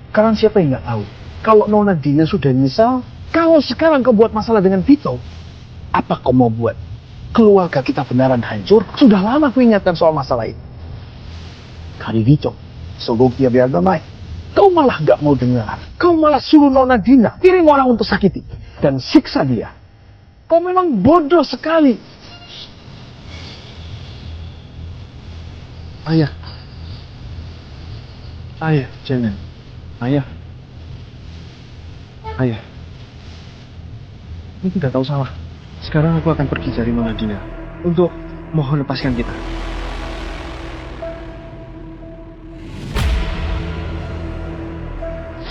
Sekarang siapa yang nggak tahu? Kalau Nona Dina sudah nyesal, kalau sekarang kau buat masalah dengan Vito, apa kau mau buat? Keluarga kita beneran hancur. Sudah lama aku ingatkan soal masalah itu. Kali Vito, suruh dia biar damai. Kau malah nggak mau dengar. Kau malah suruh Nona Dina kirim orang untuk sakiti dan siksa dia. Kau memang bodoh sekali. Ayah. Ayah, jangan. Ayah. Ayah. Ini tidak tahu salah. Sekarang aku akan pergi cari Nona Dina untuk mohon lepaskan kita.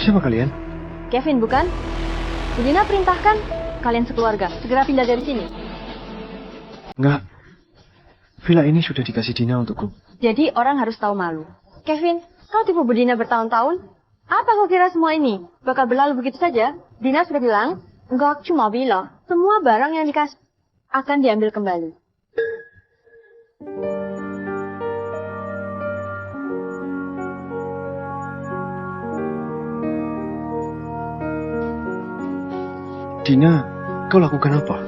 Siapa kalian? Kevin, bukan? Budina perintahkan kalian sekeluarga segera pindah dari sini. Enggak. Villa ini sudah dikasih Dina untukku. Jadi orang harus tahu malu. Kevin, kau tipu Budina bertahun-tahun? Apa kau kira semua ini bakal berlalu begitu saja? Dina sudah bilang, enggak cuma bilang, semua barang yang dikasih akan diambil kembali. Dina, kau lakukan apa?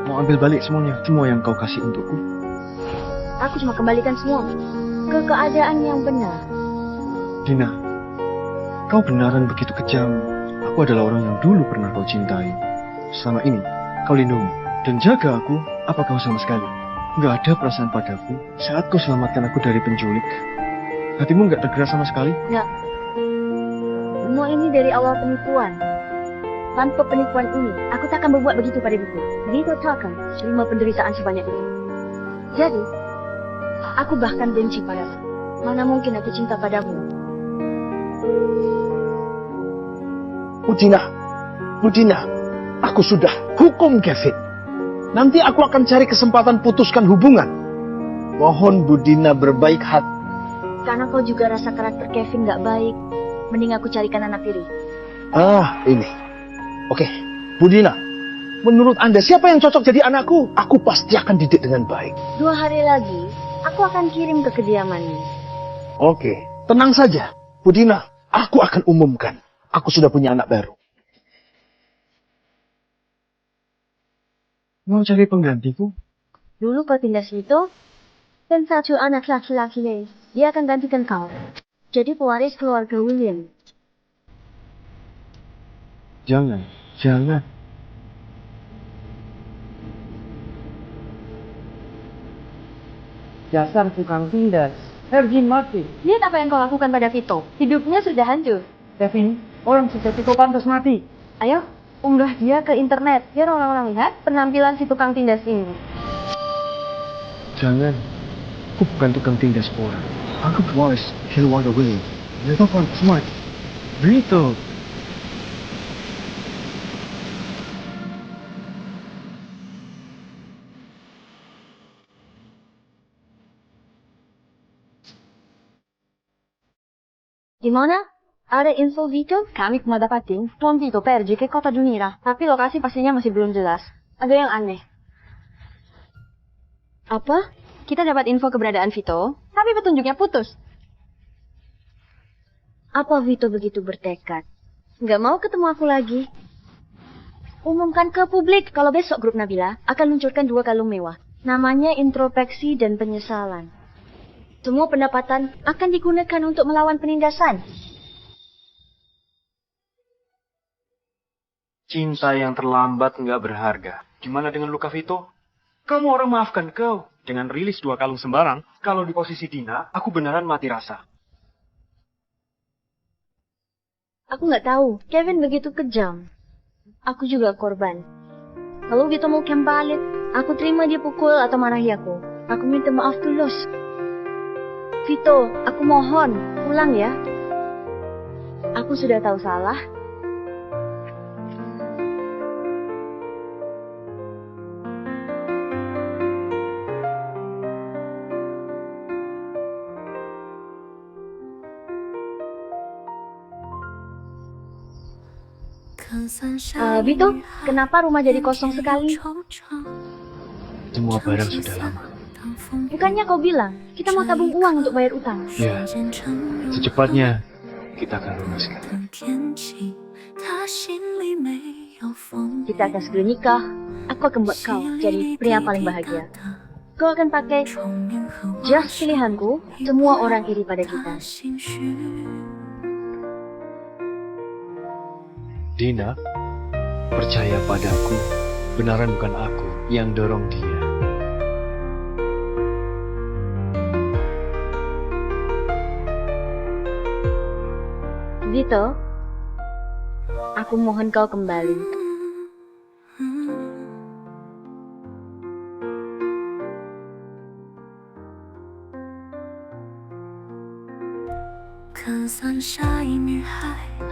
Mau ambil balik semuanya, semua yang kau kasih untukku? Aku cuma kembalikan semua ke keadaan yang benar. Dina, kau benaran begitu kejam. Aku adalah orang yang dulu pernah kau cintai. Selama ini, kau lindungi dan jaga aku. Apa kau sama sekali nggak ada perasaan padaku saat kau selamatkan aku dari penculik? Hatimu nggak tergerak sama sekali? Nggak. Semua ini dari awal penipuan. Tanpa penipuan ini, aku tak akan berbuat begitu pada Vito. Vito tak akan terima penderitaan sebanyak itu. Jadi, aku bahkan benci padamu. Mana mungkin aku cinta padamu? Budina, aku sudah hukum Kevin. Nanti aku akan cari kesempatan putuskan hubungan. Mohon Budina berbaik hati. Karena kau juga rasa karakter Kevin nggak baik, mending aku carikan anak tiri. Ini. Oke, Budina. Menurut Anda siapa yang cocok jadi anakku? Aku pasti akan didik dengan baik. 2 hari lagi, aku akan kirim ke kediamanmu. Oke, tenang saja. Budina, aku akan umumkan. Aku sudah punya anak baru. Mau cari penggantiku? Dulu kau tindas itu, dan 1 anak laki-laki, dia akan gantikan kau. Jadi pewaris keluarga William. Jangan. Dasar tukang tindas. Virgin mati. Lihat apa yang kau lakukan pada Vito. Hidupnya sudah hancur. Kevin, orang seperti kau pantas mati. Ayo, unggah dia ke internet. Biar orang-orang lihat penampilan si tukang tindas ini. Jangan. Aku bukan tukang tindas orang. Aku pewaris keluarga William. Dia tokoh smart. Vito. Gimana? Ada info Vito? Kami cuma dapatin Tuan Vito pergi ke kota Junira. Tapi lokasi pastinya masih belum jelas. Ada yang aneh. Apa? Kita dapat info keberadaan Vito, tapi petunjuknya putus. Apa Vito begitu bertekad? Nggak mau ketemu aku lagi? Umumkan ke publik kalau besok grup Nabila akan luncurkan 2 kalung mewah. Namanya introspeksi dan penyesalan. Semua pendapatan akan digunakan untuk melawan penindasan. Cinta yang terlambat nggak berharga. Gimana dengan luka Vito? Kamu orang maafkan kau. Dengan rilis 2 kalung sembarang, kalau di posisi Dina, aku beneran mati rasa. Aku nggak tahu, Kevin begitu kejam. Aku juga korban. Kalau Vito mau kembali, aku terima dia pukul atau marahi aku. Aku minta maaf tulus. Vito, aku mohon, pulang ya. Aku sudah tahu salah. Vito, kenapa rumah jadi kosong sekali? Semua barang sudah lama. Bukannya kau bilang, kita mau tabung uang untuk bayar utang. Ya, secepatnya kita akan lunaskan. Kita akan segera nikah, aku akan buat kau jadi pria paling bahagia. Kau akan pakai jas pilihanku, semua orang iri pada kita. Dina, percaya padaku, benaran bukan aku yang dorong dia. Vito, aku mohon kau kembali.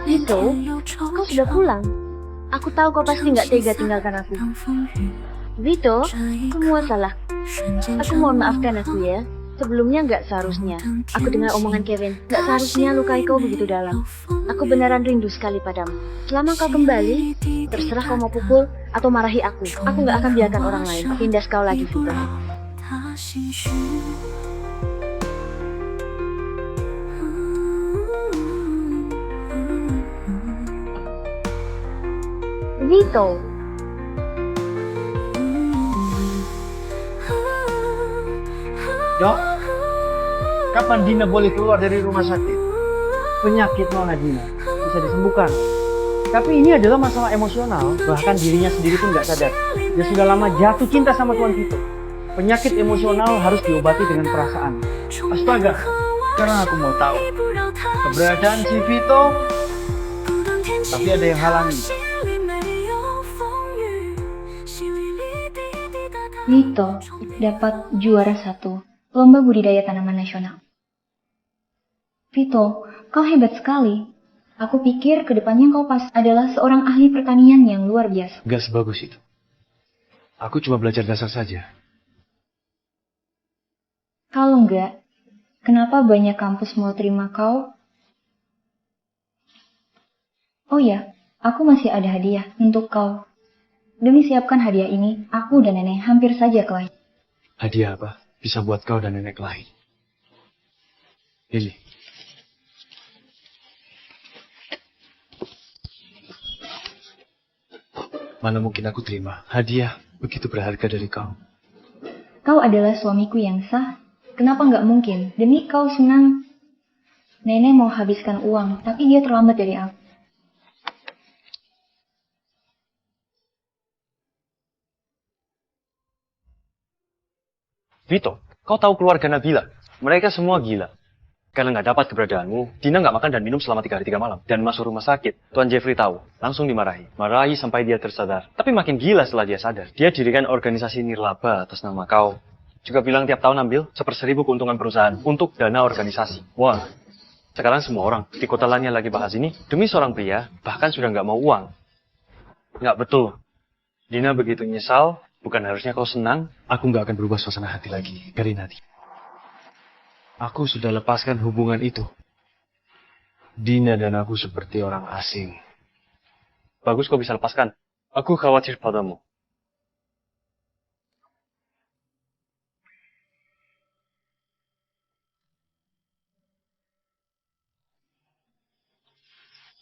Vito, kau sudah pulang. Aku tahu kau pasti nggak tega tinggalkan aku. Vito, semua salah. Aku mohon maafkan aku ya. Sebelumnya nggak seharusnya. Aku dengar omongan Kevin. Nggak seharusnya lukai kau begitu dalam. Aku beneran rindu sekali padamu. Selama kau kembali, terserah kau mau pukul atau marahi aku. Aku nggak akan biarkan orang lain tindas kau lagi, Vito. Vito. Dok, kapan Dina boleh keluar dari rumah sakit? Penyakit Nona Dina bisa disembuhkan. Tapi ini adalah masalah emosional, bahkan dirinya sendiri pun nggak sadar. Dia sudah lama jatuh cinta sama Tuan Vito. Penyakit emosional harus diobati dengan perasaan. Astaga, sekarang aku mau tahu keberadaan si Vito, tapi ada yang halangi. Vito dapat juara 1 Lomba Budidaya Tanaman Nasional. Vito, kau hebat sekali. Aku pikir kedepannya kau pas adalah seorang ahli pertanian yang luar biasa. Gak sebagus itu. Aku cuma belajar dasar saja. Kalau enggak, kenapa banyak kampus mau terima kau? Oh ya, aku masih ada hadiah untuk kau. Demi siapkan hadiah ini, aku dan nenek hampir saja kelahi. Hadiah apa? Bisa buat kau dan nenek lain. Ini. Mana mungkin aku terima hadiah begitu berharga dari kau. Kau adalah suamiku yang sah. Kenapa nggak mungkin? Demi kau senang. Nenek mau habiskan uang, tapi dia terlambat dari aku. Vito, kau tahu keluarga Nabila? Mereka semua gila. Karena nggak dapat keberadaanmu, Dina nggak makan dan minum selama 3 hari 3 malam. Dan masuk rumah sakit. Tuan Jeffrey tahu, langsung dimarahi. Marahi sampai dia tersadar. Tapi makin gila setelah dia sadar. Dia dirikan organisasi nirlaba atas nama kau. Juga bilang tiap tahun ambil 1/1000 keuntungan perusahaan untuk dana organisasi. Wah, sekarang semua orang di kota lainnya lagi bahas ini. Demi seorang pria, bahkan sudah nggak mau uang. Nggak betul. Dina begitu nyesal. Bukan harusnya kau senang, aku nggak akan berubah suasana hati lagi. Biarin hati. Aku sudah lepaskan hubungan itu. Dina dan aku seperti orang asing. Bagus kau bisa lepaskan. Aku khawatir padamu.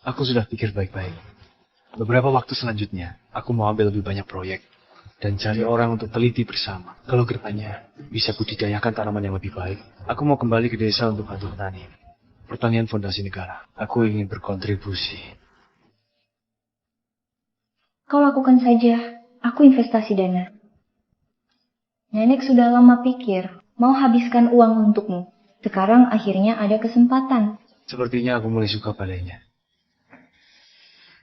Aku sudah pikir baik-baik. Beberapa waktu selanjutnya, aku mau ambil lebih banyak proyek. Dan cari orang untuk teliti bersama. Kalau kedepannya bisa budidayakan tanaman yang lebih baik. Aku mau kembali ke desa untuk bantu petani. Pertanian fondasi negara. Aku ingin berkontribusi. Kau lakukan saja. Aku investasi dana. Nenek sudah lama pikir mau habiskan uang untukmu. Sekarang akhirnya ada kesempatan. Sepertinya aku mulai suka padanya.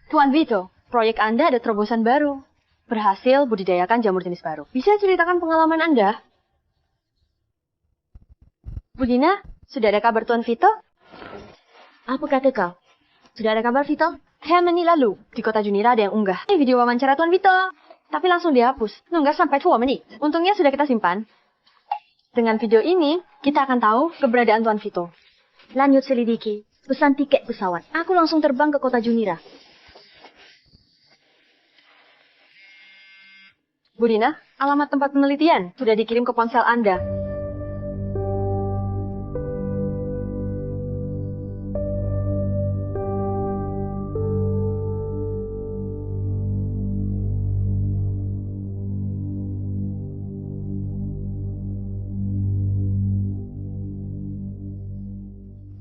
Tuan Vito, proyek Anda ada terobosan baru. Berhasil budidayakan jamur jenis baru. Bisa ceritakan pengalaman Anda? Bu Dina, sudah ada kabar Tuan Vito? Apa kata kau? Sudah ada kabar Vito? 3 menit lalu, di kota Junira ada yang unggah. Ini video wawancara Tuan Vito. Tapi langsung dihapus. Nunggah sampai 2 menit. Untungnya sudah kita simpan. Dengan video ini, kita akan tahu keberadaan Tuan Vito. Lanjut selidiki. Pesan tiket pesawat. Aku langsung terbang ke kota Junira. Bu Dina, alamat tempat penelitian sudah dikirim ke ponsel Anda.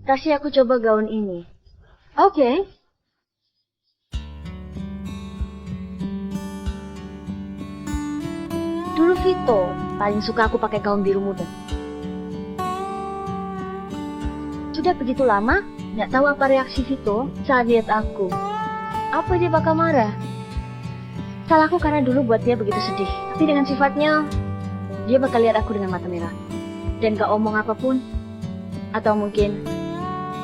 Kasih aku coba gaun ini. Oke. Dulu Vito paling suka aku pakai gaun biru muda. Sudah begitu lama, nggak tahu apa reaksi Vito saat lihat aku. Apa dia bakal marah? Salahku karena dulu buat dia begitu sedih. Tapi dengan sifatnya, dia bakal lihat aku dengan mata merah. Dan gak omong apapun. Atau mungkin,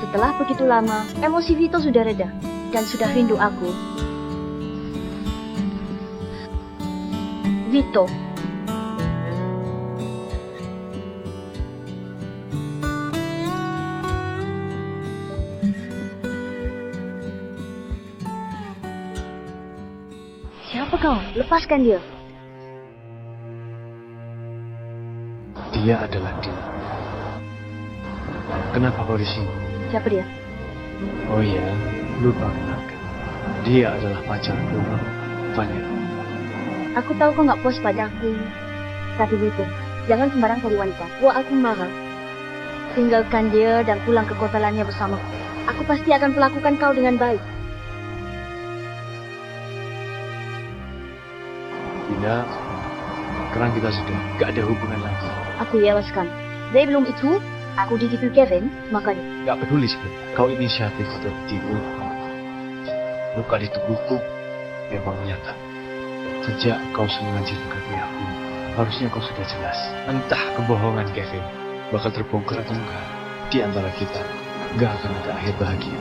setelah begitu lama, emosi Vito sudah reda. Dan sudah rindu aku. Vito. Siapa kau? Lepaskan dia. Dia adalah Dina. Kenapa kau di sini? Siapa dia? Oh iya, lupa kenalkan. Dia adalah pacarku, Fanya. Aku tahu kau nggak puas padaku. Tapi Vito, jangan sembarang cari wanita. Wah, aku marah. Tinggalkan dia dan pulang ke kota lainnya bersamaku. Aku pasti akan perlakukan kau dengan baik. Dina, sekarang kita sudah gak ada hubungan lagi. Aku iawaskan. Dari belum itu, aku digigit Kevin, makanya. Gak peduli sebenarnya. Kau inisiatif untuk tipu. Luka di tubuhku memang nyata. Sejak kau sengaja dekati aku, harusnya kau sudah jelas. Entah kebohongan Kevin bakal terbongkar atau enggak. Di antara kita, gak akan ada akhir bahagia.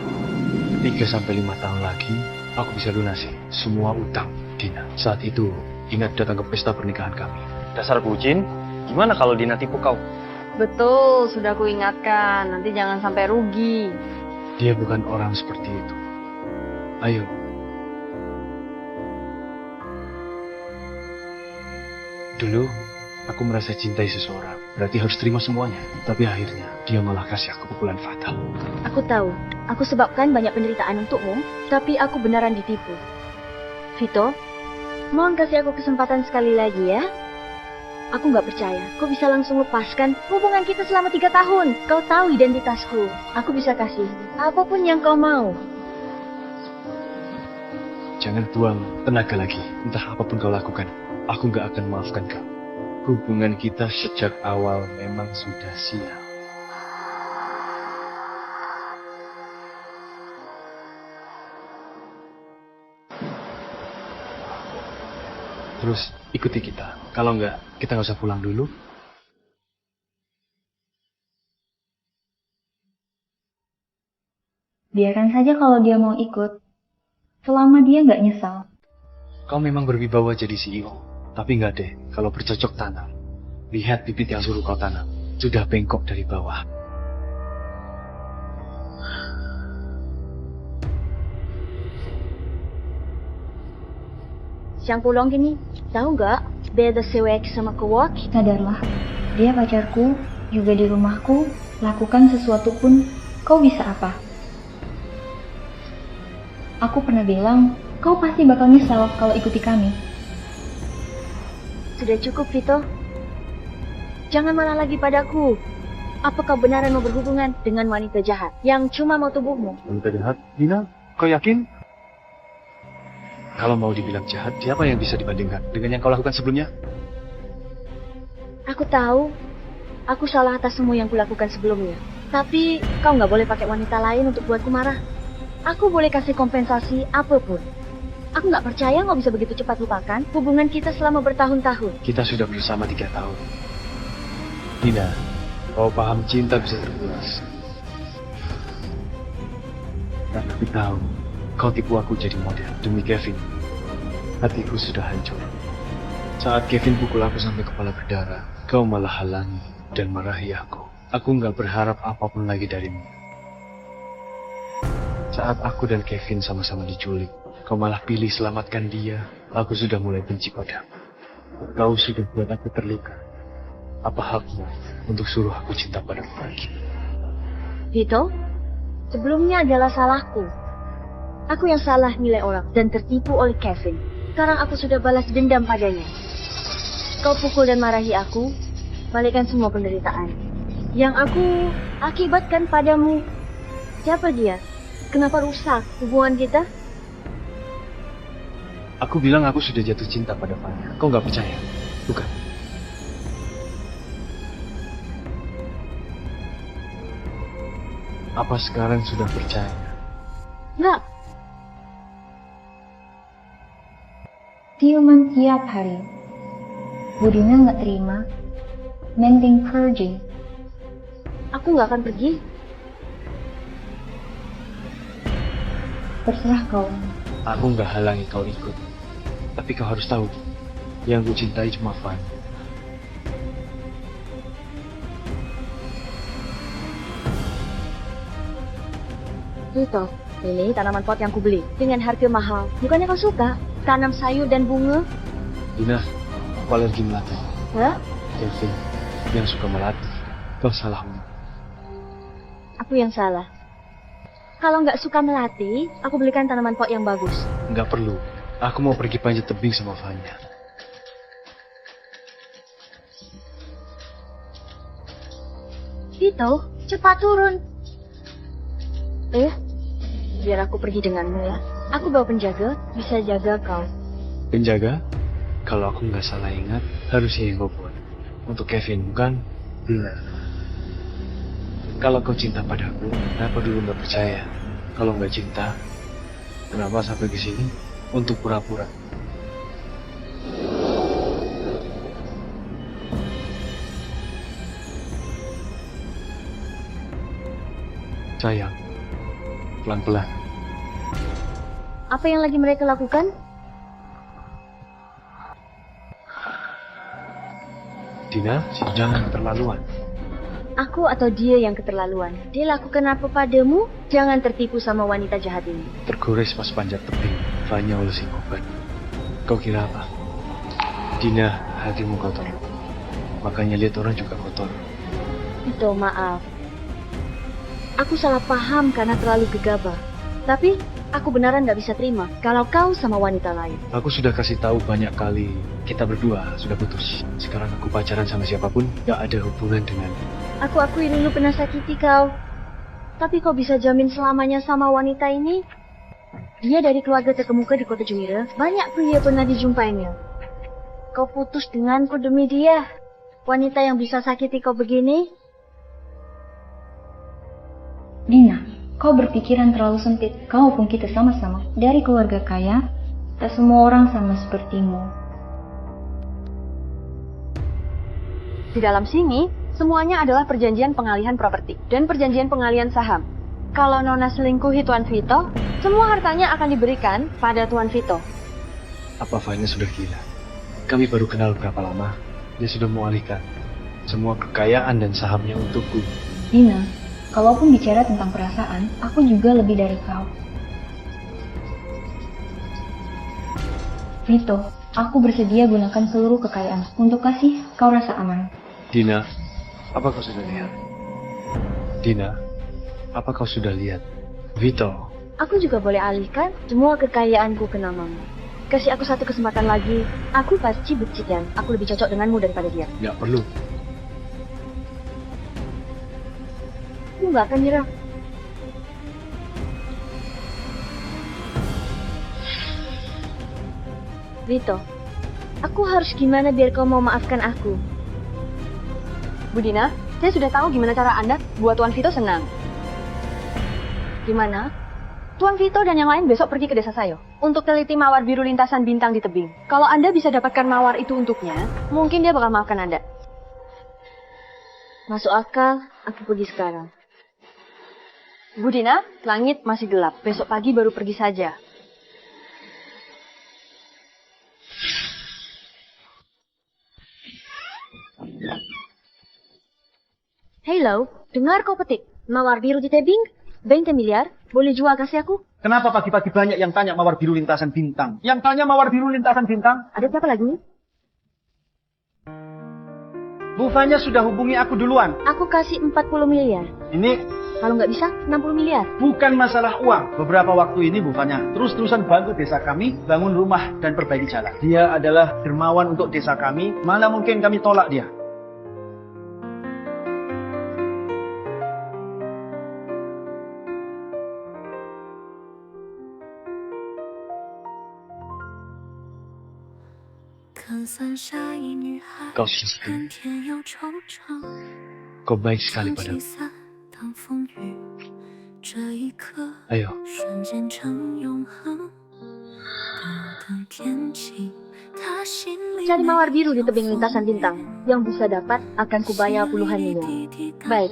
3-5 tahun lagi, aku bisa lunasi semua utang Dina. Saat itu, ingat datang ke pesta pernikahan kami. Dasar bucin, gimana kalau Dina tipu kau? Betul, sudah aku ingatkan. Nanti jangan sampai rugi. Dia bukan orang seperti itu. Ayo. Dulu, aku merasa cintai seseorang. Berarti harus terima semuanya. Tapi akhirnya, dia malah kasih aku pukulan fatal. Aku tahu, aku sebabkan banyak penderitaan untukmu, tapi aku beneran ditipu. Vito, mohon kasih aku kesempatan sekali lagi ya. Aku nggak percaya, kau bisa langsung lepaskan hubungan kita selama 3 tahun. Kau tahu identitasku. Aku bisa kasih apapun yang kau mau. Jangan buang tenaga lagi. Entah apapun kau lakukan, aku nggak akan maafkan kau. Hubungan kita sejak awal memang sudah sial. Terus ikuti kita. Kalau enggak, kita nggak usah pulang dulu. Biarkan saja kalau dia mau ikut. Selama dia nggak nyesal. Kau memang berwibawa jadi CEO. Tapi nggak deh, kalau bercocok tanam. Lihat bibit yang suruh kau tanam. Sudah bengkok dari bawah. Siang pulang gini, tahu nggak beda cewek sama cowok? Sadarlah, dia pacarku, juga di rumahku, lakukan sesuatu pun, kau bisa apa? Aku pernah bilang, kau pasti bakal nyesal kalau ikuti kami. Sudah cukup, Vito. Jangan marah lagi padaku. Apa kau benaran mau berhubungan dengan wanita jahat yang cuma mau tubuhmu? Wanita jahat? Dina, kau yakin? Kalau mau dibilang jahat, siapa yang bisa dibandingkan dengan yang kau lakukan sebelumnya? Aku tahu, aku salah atas semua yang kulakukan sebelumnya. Tapi kau nggak boleh pakai wanita lain untuk buatku marah. Aku boleh kasih kompensasi apapun. Aku nggak percaya kau bisa begitu cepat lupakan hubungan kita selama bertahun-tahun. Kita sudah bersama 3 tahun. Dina, kau paham cinta bisa terpuas. Dan aku tahu, kau tipu aku jadi model demi Kevin. Hatiku sudah hancur. Saat Kevin pukul aku sampai kepala berdarah, kau malah halangi dan marahi aku. Aku nggak berharap apapun lagi darimu. Saat aku dan Kevin sama-sama diculik, kau malah pilih selamatkan dia. Aku sudah mulai benci padamu. Kau sudah buat aku terluka. Apa hakmu untuk suruh aku cinta padamu lagi? Vito, sebelumnya adalah salahku. Aku yang salah nilai orang dan tertipu oleh Kevin. Sekarang aku sudah balas dendam padanya. Kau pukul dan marahi aku, balikkan semua penderitaan yang aku akibatkan padamu. Siapa dia? Kenapa rusak hubungan kita? Aku bilang aku sudah jatuh cinta pada Fanya. Kau nggak percaya, bukan? Apa sekarang sudah percaya? Enggak. Tiuman tiap hari. Budina nggak terima. Mending pergi. Aku nggak akan pergi. Terserah kau. Aku nggak halangi kau ikut. Tapi kau harus tahu, yang ku cintai cuma Fanya. Vito, ini tanaman pot yang kubeli dengan harga mahal. Bukannya kau suka tanam sayur dan bunga? Dina, aku alergi melati. Hah? Kevin, yang suka melati. Kau salahmu. Aku yang salah. Kalau nggak suka melati, aku belikan tanaman pot yang bagus. Nggak perlu. Aku mau pergi panjat tebing sama Fanya. Vito, cepat turun. Biar aku pergi denganmu ya. Aku bawa penjaga, bisa jaga kau. Penjaga? Kalau aku nggak salah ingat, harusnya yang kau buat. Untuk Kevin, bukan? Dina. Kalau kau cinta padaku, kenapa dulu nggak percaya? Kalau nggak cinta, kenapa sampai ke sini? Untuk pura-pura. Sayang, pelan-pelan. Apa yang lagi mereka lakukan? Dina, jangan keterlaluan. Aku atau dia yang keterlaluan? Dia lakukan apa padamu? Jangan tertipu sama wanita jahat ini. Tergores pas panjat tebing, Fanya oleh si korban. Kau kira apa? Dina, hatimu kotor. Makanya lihat orang juga kotor. Itu maaf. Aku salah paham karena terlalu gegabah. Tapi aku beneran nggak bisa terima kalau kau sama wanita lain. Aku sudah kasih tahu banyak kali, kita berdua sudah putus. Sekarang aku pacaran sama siapapun, gak ada hubungan dengan. Aku akui dulu pernah sakiti kau. Tapi kau bisa jamin selamanya sama wanita ini? Dia dari keluarga terkemuka di kota Jumira. Banyak pria pernah dijumpainya. Kau putus denganku demi dia. Wanita yang bisa sakiti kau begini? Dina, kau berpikiran terlalu sempit. Kau pun kita sama-sama dari keluarga kaya. Tak semua orang sama sepertimu. Di dalam sini, semuanya adalah perjanjian pengalihan properti dan perjanjian pengalihan saham. Kalau Nona selingkuhi Tuan Vito, semua hartanya akan diberikan pada Tuan Vito. Apa Fanya sudah gila? Kami baru kenal berapa lama, dia sudah mengalihkan semua kekayaan dan sahamnya untukku. Dina, kalaupun bicara tentang perasaan, aku juga lebih dari kau. Vito, aku bersedia gunakan seluruh kekayaan untuk kasih kau rasa aman. Dina, apa kau sudah lihat? Dina, apa kau sudah lihat? Vito, Aku juga boleh alihkan semua kekayaanku ke namamu. Kasih aku satu kesempatan lagi, aku pasti buktikan aku lebih cocok denganmu daripada dia. nggak perlu. Aku nggak akan nyerah. Vito, aku harus gimana biar kau mau maafkan aku? Bu Dina, saya sudah tahu gimana cara Anda buat Tuan Vito senang. Gimana? Tuan Vito dan yang lain besok pergi ke desa saya untuk teliti mawar biru lintasan bintang di tebing. Kalau Anda bisa dapatkan mawar itu untuknya, mungkin dia bakal maafkan Anda. Masuk akal, aku pergi sekarang. Bu Dina, langit masih gelap. Besok pagi baru pergi saja. Hello, dengar kau petik. Mawar biru di tebing? 20 miliar? Boleh jual kasih aku? Kenapa pagi-pagi banyak yang tanya mawar biru lintasan bintang? Yang tanya mawar biru lintasan bintang? Ada siapa lagi? Bu Fanya sudah hubungi aku duluan. Aku kasih 40 miliar. Ini Kalau nggak bisa, 60 miliar. bukan masalah uang. Beberapa waktu ini Bu Fanya terus-terusan bantu desa kami bangun rumah dan perbaiki jalan. Dia adalah dermawan untuk desa kami. Mana mungkin kami tolak dia. Kau siapa? Kau baik sekali padaku. Ayo, Cari mawar biru di tebing lintasan bintang. Yang bisa dapat akan kubayar puluhan miliar. Baik.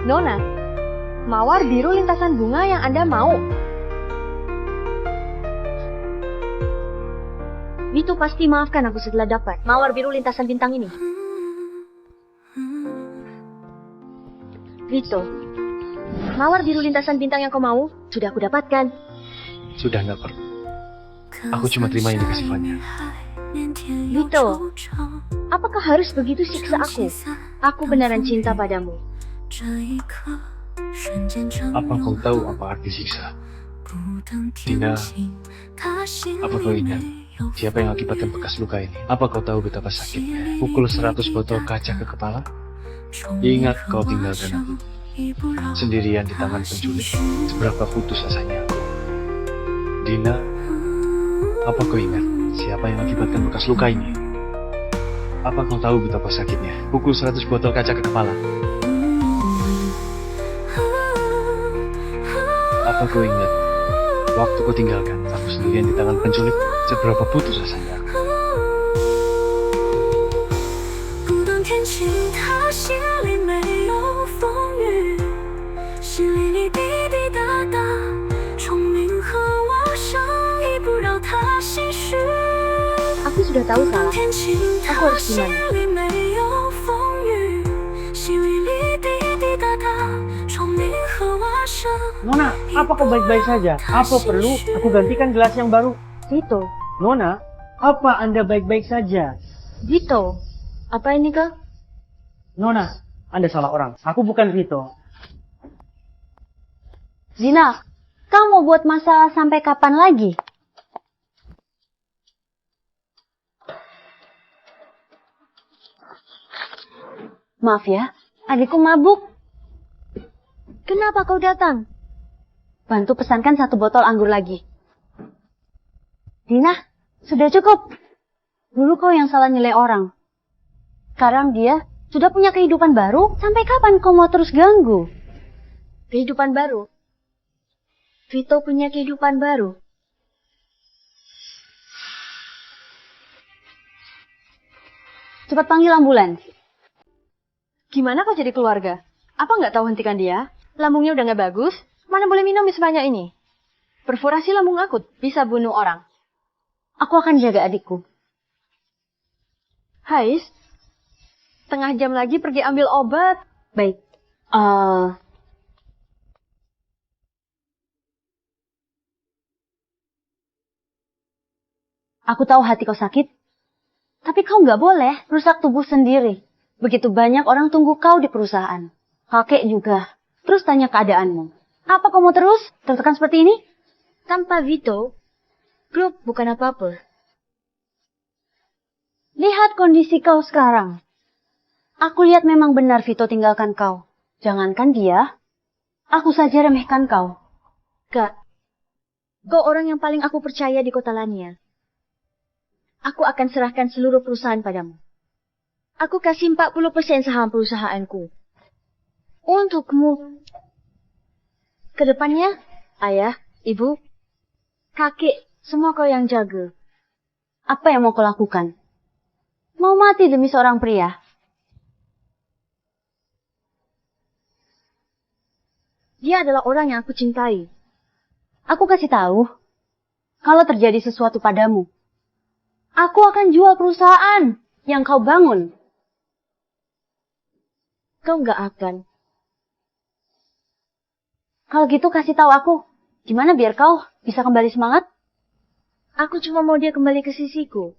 Nona, mawar biru lintasan bunga yang Anda mau. Vito pasti maafkan aku setelah dapat mawar biru lintasan bintang ini. Vito, mawar biru lintasan bintang yang kau mau sudah aku dapatkan. sudah nggak perlu. Aku cuma terima yang dikasih Fanya. Vito, apakah harus begitu siksa aku? Aku beneran cinta padamu. Apa kau tahu apa arti siksa? Dina, apa kau ingat siapa yang akibatkan bekas luka ini? Apa kau tahu betapa sakitnya? Pukul 100 botol kaca ke kepala? Ingat kau tinggalkan aku sendirian di tangan penculik. Seberapa putus asanya aku. Dina, apa kau ingat siapa yang akibatkan bekas luka ini? Apa kau tahu betapa sakitnya? Pukul 100 botol kaca ke kepala. Apa kau ingat waktu kau tinggalkan aku sendirian di tangan penculik? Seberapa putus asanya aku. Aku sudah tahu salah. Aku harus gimana? Nona, apa kau baik-baik saja? Apa perlu aku gantikan gelas yang baru? Vito, Nona, apa Anda baik-baik saja? Vito, apa ini kah? Nona, Anda salah orang. Aku bukan Vito. Zina, kau mau buat masalah sampai kapan lagi? Maaf ya, adikku mabuk. Kenapa kau datang? Bantu pesankan 1 botol anggur lagi. Dina, sudah cukup. Dulu kau yang salah nilai orang. Sekarang dia sudah punya kehidupan baru. Sampai kapan kau mau terus ganggu? Kehidupan baru? Vito punya kehidupan baru. Cepat panggil ambulans. Gimana kau jadi keluarga? Apa nggak tahu hentikan dia? Lambungnya udah nggak bagus. Mana boleh minum sebanyak ini? Perforasi lambung akut bisa bunuh orang. Aku akan jaga adikku. Hais, setengah jam lagi pergi ambil obat. Baik. Aku tahu hati kau sakit, tapi kau nggak boleh rusak tubuh sendiri. Begitu banyak orang tunggu kau di perusahaan. Kakek juga. Terus tanya keadaanmu. Apa kau mau terus tertekan seperti ini? Tanpa Vito, grup bukan apa-apa. Lihat kondisi kau sekarang. Aku lihat memang benar Vito tinggalkan kau. Jangankan dia, aku saja remehkan kau. Kak, kau orang yang paling aku percaya di kota Lania. Aku akan serahkan seluruh perusahaan padamu. Aku kasih 40% saham perusahaanku. Untukmu. Kedepannya, ayah, ibu, kakek, semua kau yang jaga. Apa yang mau kau lakukan? Mau mati demi seorang pria? Dia adalah orang yang aku cintai. Aku kasih tahu, kalau terjadi sesuatu padamu, aku akan jual perusahaan yang kau bangun. Kau nggak akan. Kalau gitu kasih tahu aku. Gimana biar kau bisa kembali semangat? Aku cuma mau dia kembali ke sisiku.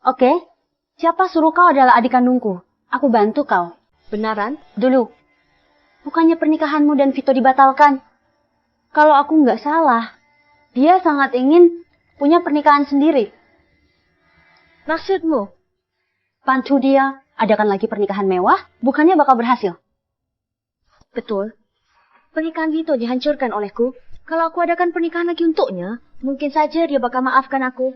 Oke, siapa suruh kau adalah adik kandungku? Aku bantu kau. Benaran? Dulu. Bukannya pernikahanmu dan Vito dibatalkan. Kalau aku nggak salah, dia sangat ingin punya pernikahan sendiri. Maksudmu? Bantu dia adakan lagi pernikahan mewah, bukannya bakal berhasil. Betul. Pernikahan Vito dihancurkan olehku. Kalau aku adakan pernikahan lagi untuknya, mungkin saja dia bakal maafkan aku.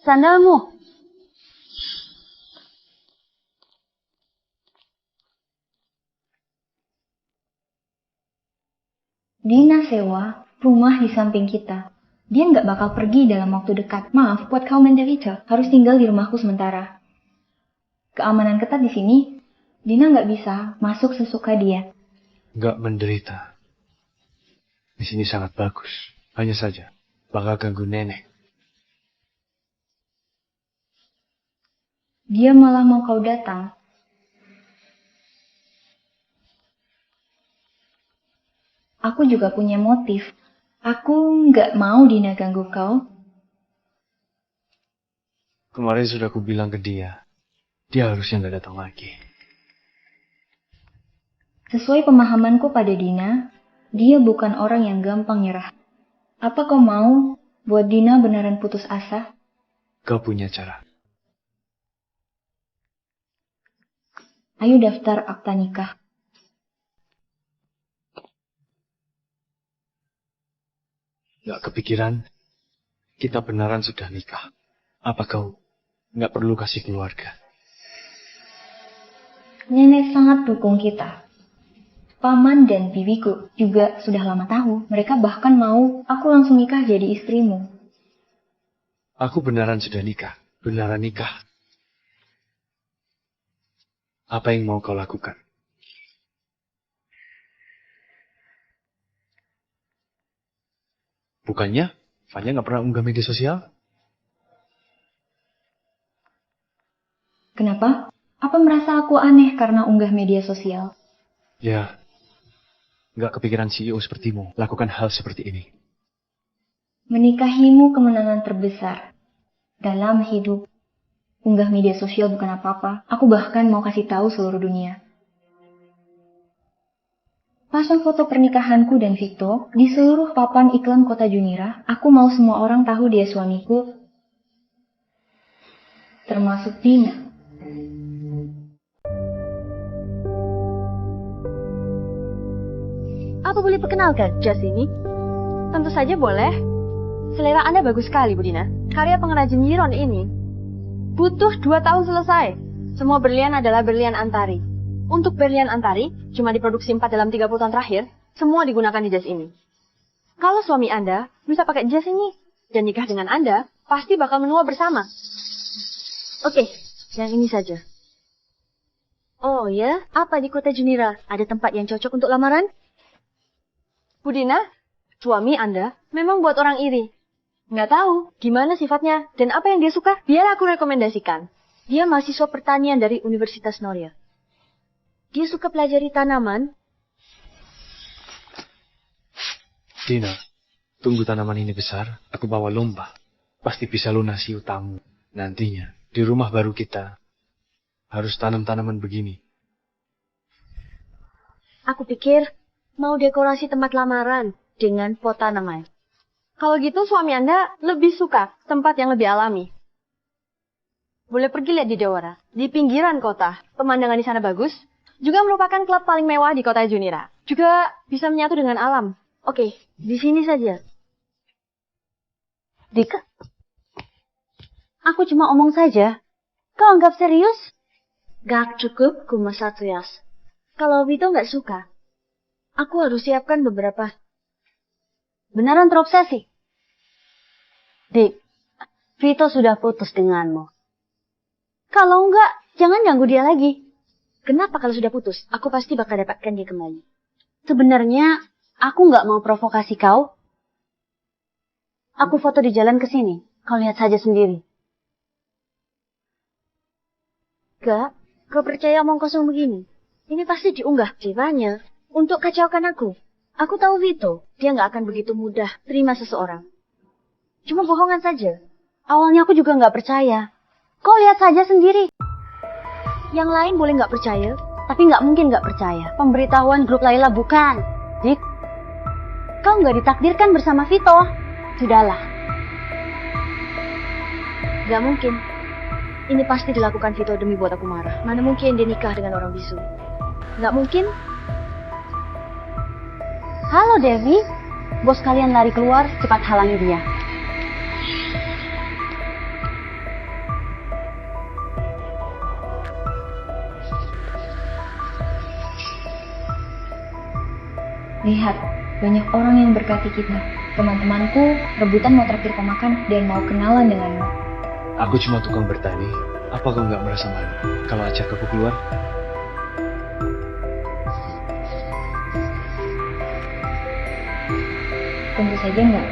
Sandalmu. Dina sewa rumah di samping kita. Dia nggak bakal pergi dalam waktu dekat. Maaf, buat kau menderita, harus tinggal di rumahku sementara. Keamanan ketat di sini, Dina nggak bisa masuk sesuka dia. Nggak menderita. Di sini sangat bagus. Hanya saja, bakal ganggu nenek. Dia malah mau kau datang. Aku juga punya motif. Aku nggak mau Dina ganggu kau. Kemarin sudah aku bilang ke dia harusnya nggak datang lagi. Sesuai pemahamanku pada Dina, dia bukan orang yang gampang nyerah. Apa kau mau buat Dina beneran putus asa? Kau punya cara. Ayo daftar akta nikah. Nggak kepikiran, kita beneran sudah nikah. Apa kau nggak perlu kasih keluarga? Nenek sangat dukung kita. Paman dan bibiku juga sudah lama tahu. Mereka bahkan mau aku langsung nikah jadi istrimu. Aku beneran sudah nikah. Beneran nikah. Apa yang mau kau lakukan? Bukannya Fanya nggak pernah unggah media sosial? Kenapa? Apa merasa aku aneh karena unggah media sosial? Ya, nggak kepikiran CEO sepertimu lakukan hal seperti ini. Menikahimu kemenangan terbesar dalam hidup. Unggah media sosial bukan apa-apa. Aku bahkan mau kasih tahu seluruh dunia. Pasang foto pernikahanku dan Vito di seluruh papan iklan kota Junira. Aku mau semua orang tahu dia suamiku. Termasuk Dina. Apa boleh perkenalkan jas ini? Tentu saja boleh. Selera Anda bagus sekali, Bu Dina. Karya pengrajin Yiron ini butuh 2 tahun selesai. Semua berlian adalah berlian antari. Untuk berlian antari, cuma diproduksi 4 dalam 30 tahun terakhir, semua digunakan di jas ini. Kalau suami Anda bisa pakai jas ini dan nikah dengan Anda, pasti bakal menua bersama. Oke, yang ini saja. Oh ya, apa di kota Junira ada tempat yang cocok untuk lamaran? Bu Dina, suami Anda memang buat orang iri. Nggak tahu gimana sifatnya dan apa yang dia suka. Biar aku rekomendasikan. Dia mahasiswa pertanian dari Universitas Noria. Dia suka pelajari tanaman. Dina, tunggu tanaman ini besar, aku bawa lomba. Pasti bisa lunasi utangmu. Nantinya, di rumah baru kita, harus tanam tanaman begini. Aku pikir mau dekorasi tempat lamaran dengan pot tanaman. Kalau gitu suami Anda lebih suka tempat yang lebih alami. Boleh pergi lihat di Dewara, di pinggiran kota. Pemandangan di sana bagus. Juga merupakan klub paling mewah di kota Junira. Juga bisa menyatu dengan alam. Oke, di sini saja. Dika, aku cuma omong saja. Kau anggap serius? Gak cukup, cuma satu yas. Kalau Vito nggak suka, aku harus siapkan beberapa. Beneran terobsesi? Dik, Vito sudah putus denganmu. Kalau enggak, jangan ganggu dia lagi. Kenapa kalau sudah putus? Aku pasti bakal dapatkan dia kembali. Sebenarnya, aku nggak mau provokasi kau. Aku foto di jalan ke sini. Kau lihat saja sendiri. Gak, kau percaya omong kosong begini? Ini pasti diunggah ceritanya untuk kacaukan aku. Aku tahu Vito, dia nggak akan begitu mudah terima seseorang. Cuma bohongan saja. Awalnya aku juga nggak percaya. Kau lihat saja sendiri. Yang lain boleh nggak percaya, tapi nggak mungkin nggak percaya. Pemberitahuan grup Laila bukan. Dik, kau nggak ditakdirkan bersama Vito. Sudahlah. Nggak mungkin. Ini pasti dilakukan Vito demi buat aku marah. Mana mungkin dia nikah dengan orang bisu. Nggak mungkin. Halo Devi, bos kalian lari keluar, cepat halangi dia. Lihat, banyak orang yang berkati kita. Teman-temanku rebutan mau traktir kau makan dan mau kenalan denganmu. Aku cuma tukang bertani. Apa kau nggak merasa malu kalau ajak aku keluar? Tentu saja enggak.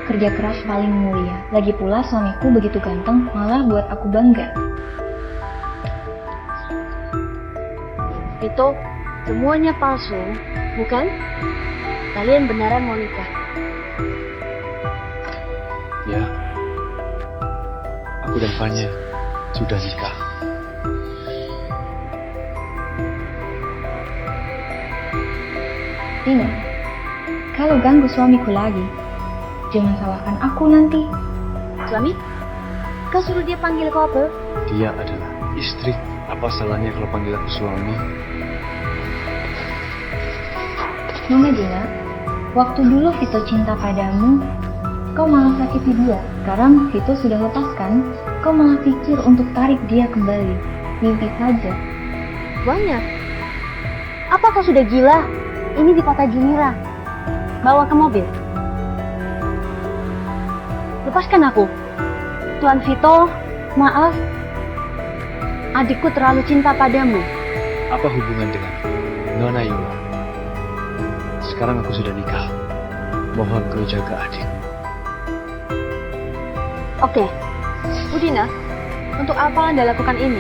Kerja keras paling mulia. Lagi pula suamiku begitu ganteng, malah buat aku bangga. Vito, semuanya palsu, bukan? Kalian beneran mau nikah. Ya. Aku dan Fanya sudah nikah. Dina, kalau ganggu suamiku lagi, jangan salahkan aku nanti. Suami? Kau suruh dia panggil kau apa? Dia adalah istri. Apa salahnya kalau panggil aku suami? Nona Dina, waktu dulu Vito cinta padamu, kau malah sakiti dia. Sekarang Vito sudah lepaskan, kau malah pikir untuk tarik dia kembali. Mimpi saja. Banyak. Apa kau sudah gila? Ini di kota Junira. Bawa ke mobil. Lepaskan aku. Tuan Vito, maaf. Adikku terlalu cinta padamu. Apa hubungan dengan Nona Yola? Sekarang aku sudah nikah. Mohon kau jaga adik. Oke. Udina, untuk apa Anda lakukan ini?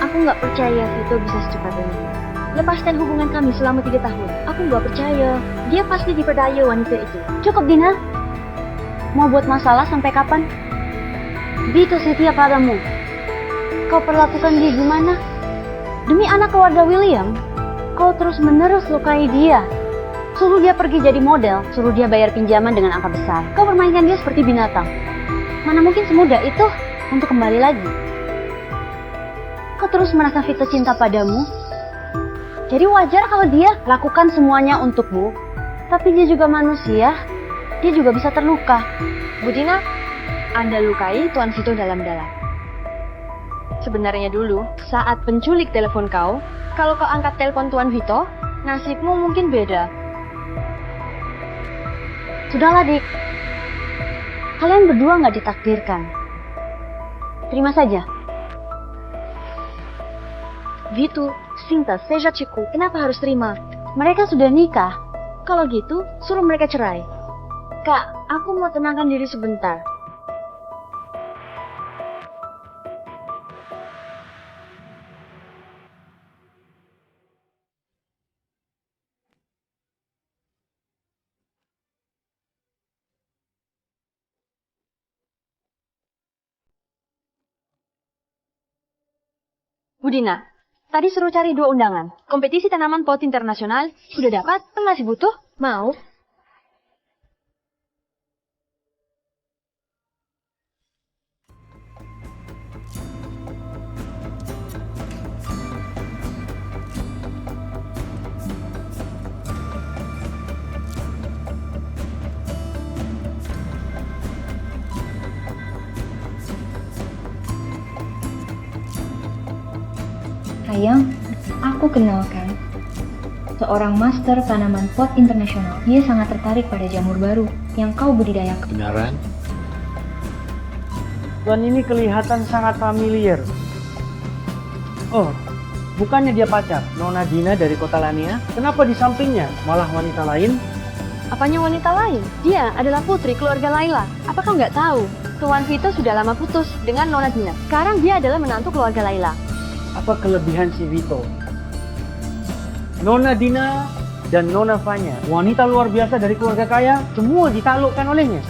Aku nggak percaya Vito bisa secepat ini. Lepaskan hubungan kami selama 3 tahun. Aku nggak percaya. Dia pasti diperdaya wanita itu. Cukup, Dina. Mau buat masalah sampai kapan? Vito setia padamu. Kau perlakukan dia gimana? Demi anak keluarga William, kau terus-menerus lukai dia. Suruh dia pergi jadi model, suruh dia bayar pinjaman dengan angka besar. Kau permainkan dia seperti binatang. Mana mungkin semudah itu untuk kembali lagi. Kau terus merasa Vito cinta padamu. Jadi wajar kalau dia lakukan semuanya untukmu. Tapi dia juga manusia. Dia juga bisa terluka. Bu Dina, Anda lukai Tuan Vito dalam-dalam. Sebenarnya dulu, saat penculik telepon kau, kalau kau angkat telepon Tuan Vito, nasibmu mungkin beda. Sudahlah, Dik. Kalian berdua nggak ditakdirkan. Terima saja. Vito, Sinta, seja Ciku, kenapa harus terima? Mereka sudah nikah. Kalau gitu, suruh mereka cerai. Kak, aku mau tenangkan diri sebentar. Budina, tadi suruh cari 2 undangan. Kompetisi tanaman pot internasional. Sudah dapat? Masih butuh? Mau? Sayang, aku kenalkan. Seorang master tanaman pot internasional. Dia sangat tertarik pada jamur baru yang kau budidayakan. Benaran? Tuan ini kelihatan sangat familiar. Oh, bukannya dia pacar Nona Dina dari kota Lania? Kenapa di sampingnya malah wanita lain? Apanya wanita lain? Dia adalah putri keluarga Laila. Apa kau nggak tahu? Tuan Vito sudah lama putus dengan Nona Dina. Sekarang dia adalah menantu keluarga Laila. Apa kelebihan si Vito? Nona Dina dan Nona Fanya, wanita luar biasa dari keluarga kaya, semua ditaklukkan olehnya.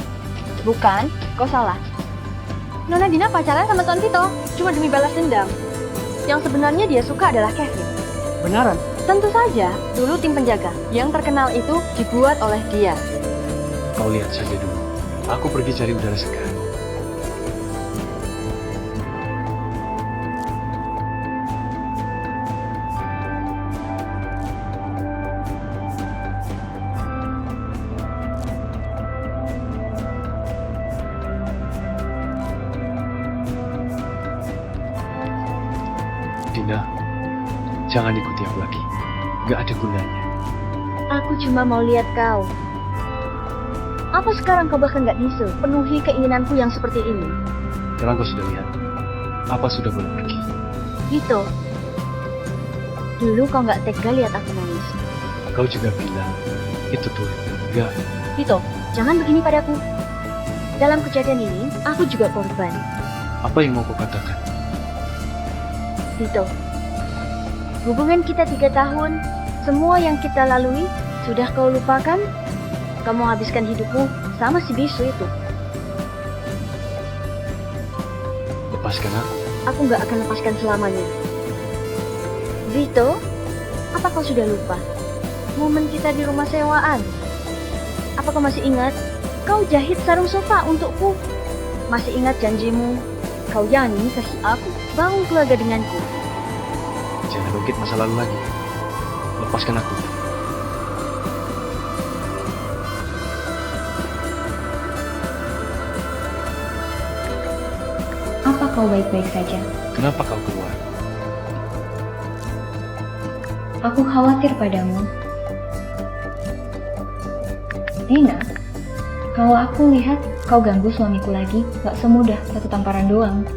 Bukan, kau salah. Nona Dina pacaran sama Tuan Vito, cuma demi balas dendam. Yang sebenarnya dia suka adalah Kevin. Benaran? Tentu saja, dulu tim penjaga yang terkenal itu dibuat oleh dia. Kau lihat saja dulu. Aku pergi cari udara segar. Dina, jangan ikuti aku lagi. Gak ada gunanya. Aku cuma mau lihat kau. Apa sekarang kau bahkan gak bisa penuhi keinginanku yang seperti ini? Sekarang kau sudah lihat. Apa sudah boleh pergi? Vito, dulu kau gak tega lihat aku nangis. Kau juga bilang, itu tuh, gak. Vito, jangan begini padaku. Dalam kejadian ini, aku juga korban. Apa yang mau kau katakan? Vito, hubungan kita 3 tahun, semua yang kita lalui, sudah kau lupakan? Kamu habiskan hidupmu sama si bisu itu. Lepaskan aku. Aku gak akan lepaskan selamanya. Vito, apa kau sudah lupa? Momen kita di rumah sewaan. Apa kau masih ingat? Kau jahit sarung sofa untukku. Masih ingat janjimu? Kau yang kasih aku bangun keluarga denganku. Jangan ungkit masa lalu lagi. Lepaskan aku. Apa kau baik-baik saja? Kenapa kau keluar? Aku khawatir padamu. Dina, kalau aku lihat kau ganggu suamiku lagi, gak semudah satu tamparan doang.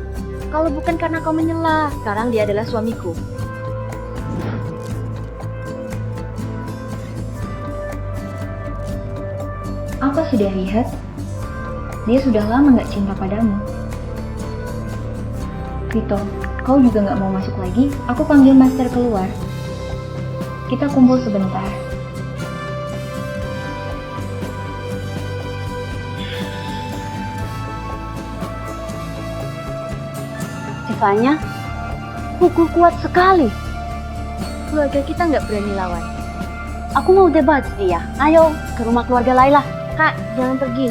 Kalau bukan karena kau menyela, sekarang dia adalah suamiku. Aku sudah lihat, dia sudah lama gak cinta padamu. Vito, kau juga gak mau masuk lagi? Aku panggil master keluar. Kita kumpul sebentar. Sifanya, pukul kuat sekali. Keluarga kita nggak berani lawan. Aku mau debat dia. Ayo ke rumah keluarga Laila. Kak, jangan pergi.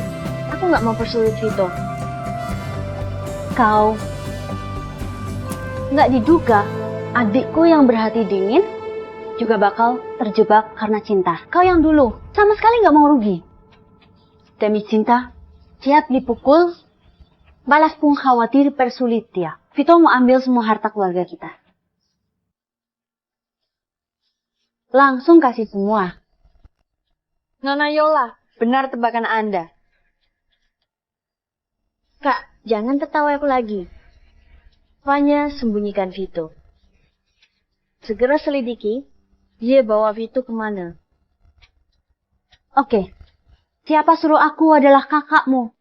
Aku nggak mau persulit Vito. Kau nggak diduga adikku yang berhati dingin juga bakal terjebak karena cinta. Kau yang dulu sama sekali nggak mau rugi. Demi cinta, siap dipukul, balas pun khawatir persulit dia. Vito mau ambil semua harta keluarga kita. Langsung kasih semua. Nona Yola, benar tebakan Anda. Kak, jangan tertawa aku lagi. Fanya sembunyikan Vito. Segera selidiki, dia bawa Vito kemana. Oke, siapa suruh aku adalah kakakmu?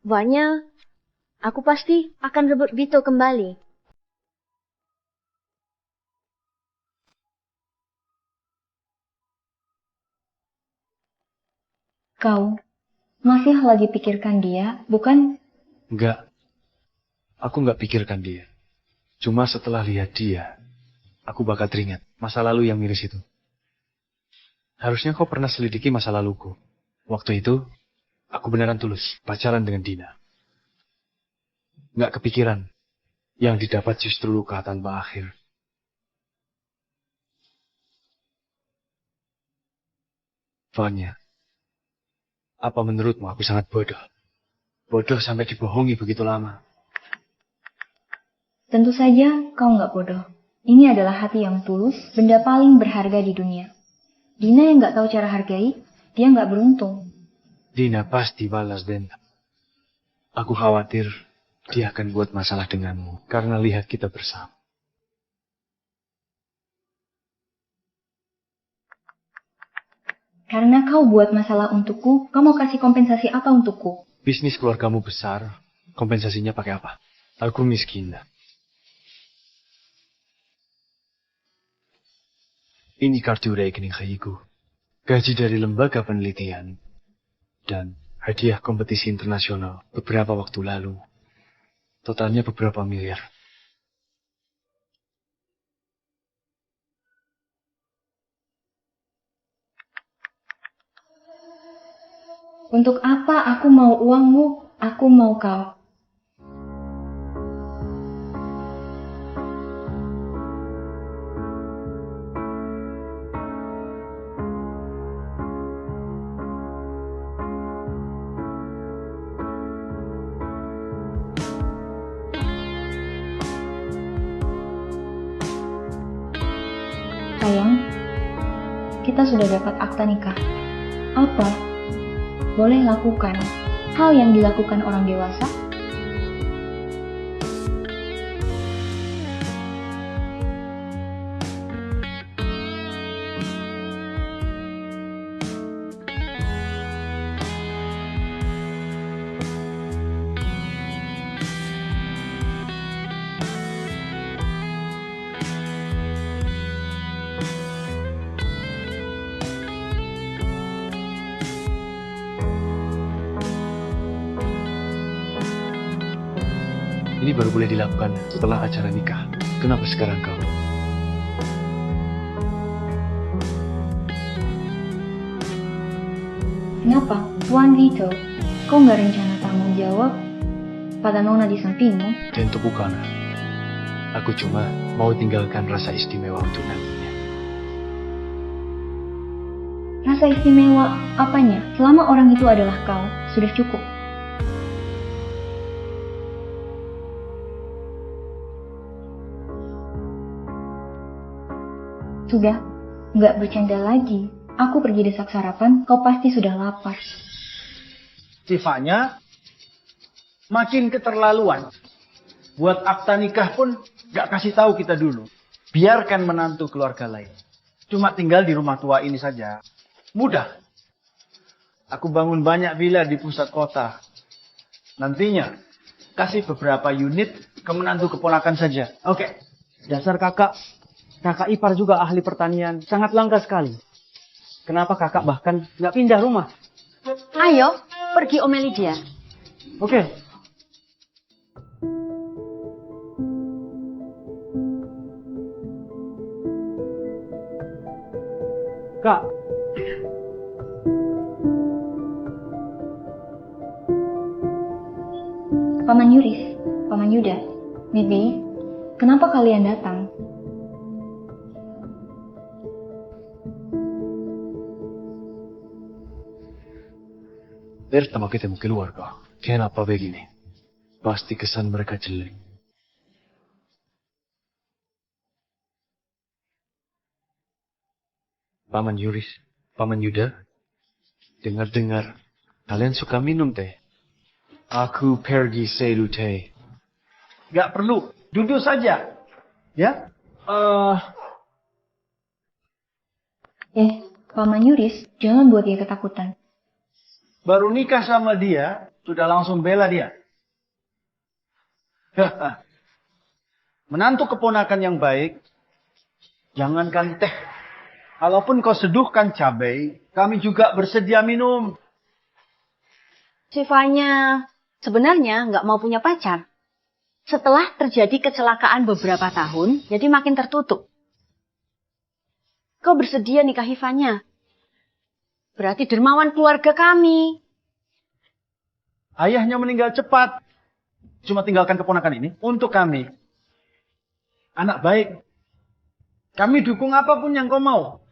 Fanya, aku pasti akan rebut Vito kembali. Kau masih lagi pikirkan dia, bukan? Enggak. Aku nggak pikirkan dia. Cuma setelah lihat dia, aku bakal teringat masa lalu yang miris itu. Harusnya kau pernah selidiki masa laluku. Waktu itu, aku beneran tulus pacaran dengan Dina. Nggak kepikiran, yang didapat justru luka tanpa akhir. Fanya, apa menurutmu aku sangat bodoh? Bodoh sampai dibohongi begitu lama. Tentu saja kau nggak bodoh. Ini adalah hati yang tulus, benda paling berharga di dunia. Dina yang nggak tahu cara hargai, dia nggak beruntung. Dina pasti balas dendam. Aku khawatir dia akan buat masalah denganmu karena lihat kita bersama. Karena kau buat masalah untukku, kau mau kasih kompensasi apa untukku? Bisnis keluargamu besar, kompensasinya pakai apa? Aku miskin. Ini kartu rekening Kaiku, gaji dari lembaga penelitian, dan hadiah kompetisi internasional beberapa waktu lalu. Totalnya beberapa miliar. Untuk apa aku mau uangmu? Aku mau kau. Sayang, kita sudah dapat akta nikah. Apa? Boleh lakukan hal yang dilakukan orang dewasa? Ini baru boleh dilakukan setelah acara nikah. Kenapa sekarang kau? Kenapa, Tuan Vito? Kau nggak rencana tanggung jawab pada nona di sampingmu? Tentu bukan. Aku cuma mau tinggalkan rasa istimewa untuk nantinya. Rasa istimewa apanya? Selama orang itu adalah kau, sudah cukup. Sudah, nggak bercanda lagi. Aku pergi desak sarapan, kau pasti sudah lapar. Sifatnya makin keterlaluan. Buat akta nikah pun nggak kasih tahu kita dulu. Biarkan menantu keluarga lain. Cuma tinggal di rumah tua ini saja. Mudah. Aku bangun banyak villa di pusat kota. Nantinya kasih beberapa unit ke menantu keponakan saja. Oke. Dasar kakak ipar juga ahli pertanian, sangat langka sekali. Kenapa kakak bahkan nggak pindah rumah? Ayo, pergi omeli dia. Oke. Kak, Paman Yuris, Paman Yuda, Bibi, kenapa kalian datang? Pertama ketemu keluarga. Kenapa begini? Pasti kesan mereka jelek. Paman Yuris, Paman Yuda, dengar-dengar kalian suka minum teh. Aku pergi seduh teh. Nggak perlu. Duduk saja. Ya? Paman Yuris, jangan buat dia ketakutan. Baru nikah sama dia, sudah langsung bela dia. Menantu keponakan yang baik, jangankan teh. Kalaupun kau seduhkan cabai, kami juga bersedia minum. Sifanya sebenarnya nggak mau punya pacar. Setelah terjadi kecelakaan beberapa tahun, jadi makin tertutup. Kau bersedia nikahi Fanya. Berarti dermawan keluarga kami. Ayahnya meninggal cepat. Cuma tinggalkan keponakan ini untuk kami. Anak baik. Kami dukung apapun yang kau mau.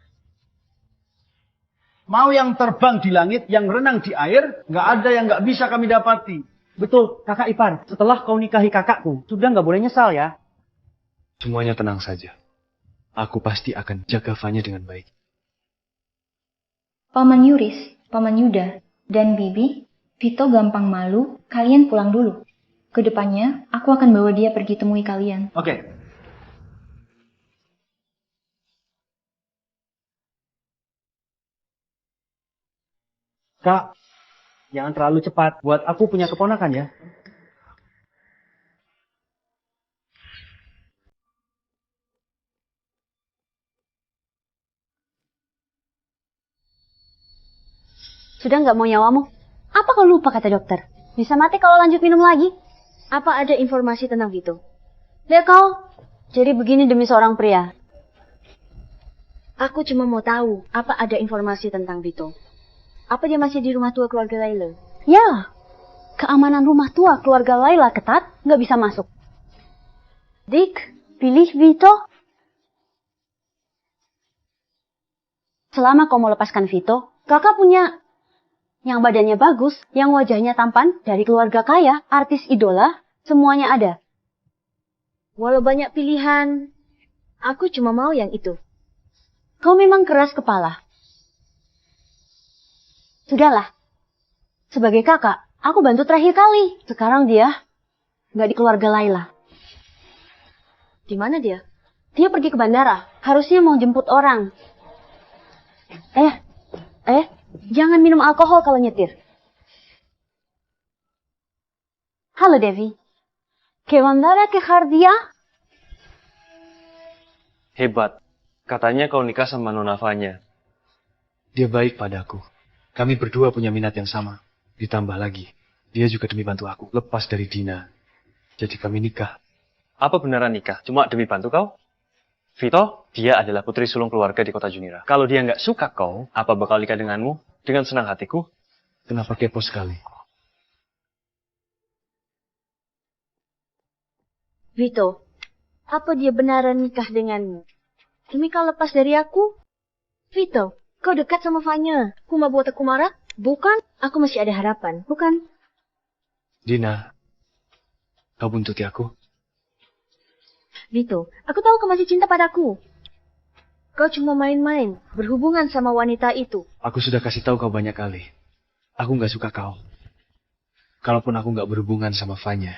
Mau yang terbang di langit, yang renang di air, nggak ada yang nggak bisa kami dapati. betul kakak ipar. Setelah kau nikahi kakakku, sudah nggak boleh nyesal ya. Semuanya tenang saja. Aku pasti akan jaga Fanya dengan baik. Paman Yuris, Paman Yuda, dan Bibi, Vito gampang malu, kalian pulang dulu. Kedepannya, aku akan bawa dia pergi temui kalian. Oke. Kak, jangan terlalu cepat. Buat aku punya keponakan ya. Sudah nggak mau nyawamu? Apa kau lupa kata dokter? Bisa mati kalau lanjut minum lagi. Apa ada informasi tentang Vito? Lihat kau, jadi begini demi seorang pria. Aku cuma mau tahu, apa ada informasi tentang Vito? Apa dia masih di rumah tua keluarga Laila? Ya, keamanan rumah tua keluarga Laila ketat, nggak bisa masuk. Dick, pilih Vito. Selama kau mau lepaskan Vito, kakak punya yang badannya bagus, yang wajahnya tampan, dari keluarga kaya, artis idola, semuanya ada. Walau banyak pilihan, aku cuma mau yang itu. Kau memang keras kepala. Sudahlah. Sebagai kakak, aku bantu terakhir kali. Sekarang dia nggak di keluarga Laila. Di mana dia? Dia pergi ke bandara. Harusnya mau jemput orang. Jangan minum alkohol kalau nyetir. Halo Devi. ¿Qué bandara quejar dia? Hebat. Katanya kau nikah sama Nona Fanya. Dia baik padaku. Kami berdua punya minat yang sama. Ditambah lagi, dia juga demi bantu aku lepas dari Dina. Jadi kami nikah. Apa beneran nikah? Cuma demi bantu kau? Vito, dia adalah putri sulung keluarga di kota Junira. Kalau dia nggak suka kau, apa bakal nikah denganmu? Dengan senang hatiku. Kenapa kepo sekali? Vito, apa dia beneran nikah denganmu? Demi kau lepas dari aku? Vito, kau dekat sama Fanya. Cuma buat aku marah? Bukan, aku masih ada harapan, bukan? Dina, kau buntuti aku? Vito, aku tahu kau masih cinta padaku. Kau cuma main-main, berhubungan sama wanita itu. Aku sudah kasih tahu kau banyak kali. Aku nggak suka kau. Kalaupun aku nggak berhubungan sama Fanya,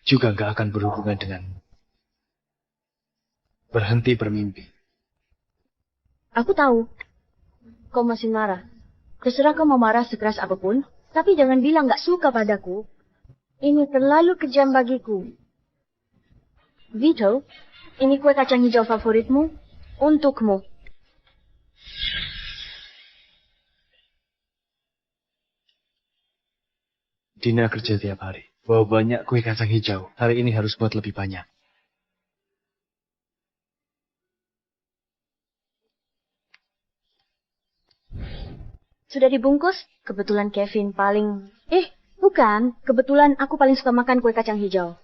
juga nggak akan berhubungan denganmu. Berhenti bermimpi. Aku tahu. Kau masih marah. Terserah kau mau marah sekeras apapun, tapi jangan bilang nggak suka padaku. Ini terlalu kejam bagiku. Vito, ini kue kacang hijau favoritmu untukmu. Dina kerja tiap hari. Bawa banyak kue kacang hijau. Hari ini harus buat lebih banyak. Sudah dibungkus? Kebetulan Kevin paling... bukan. Kebetulan aku paling suka makan kue kacang hijau.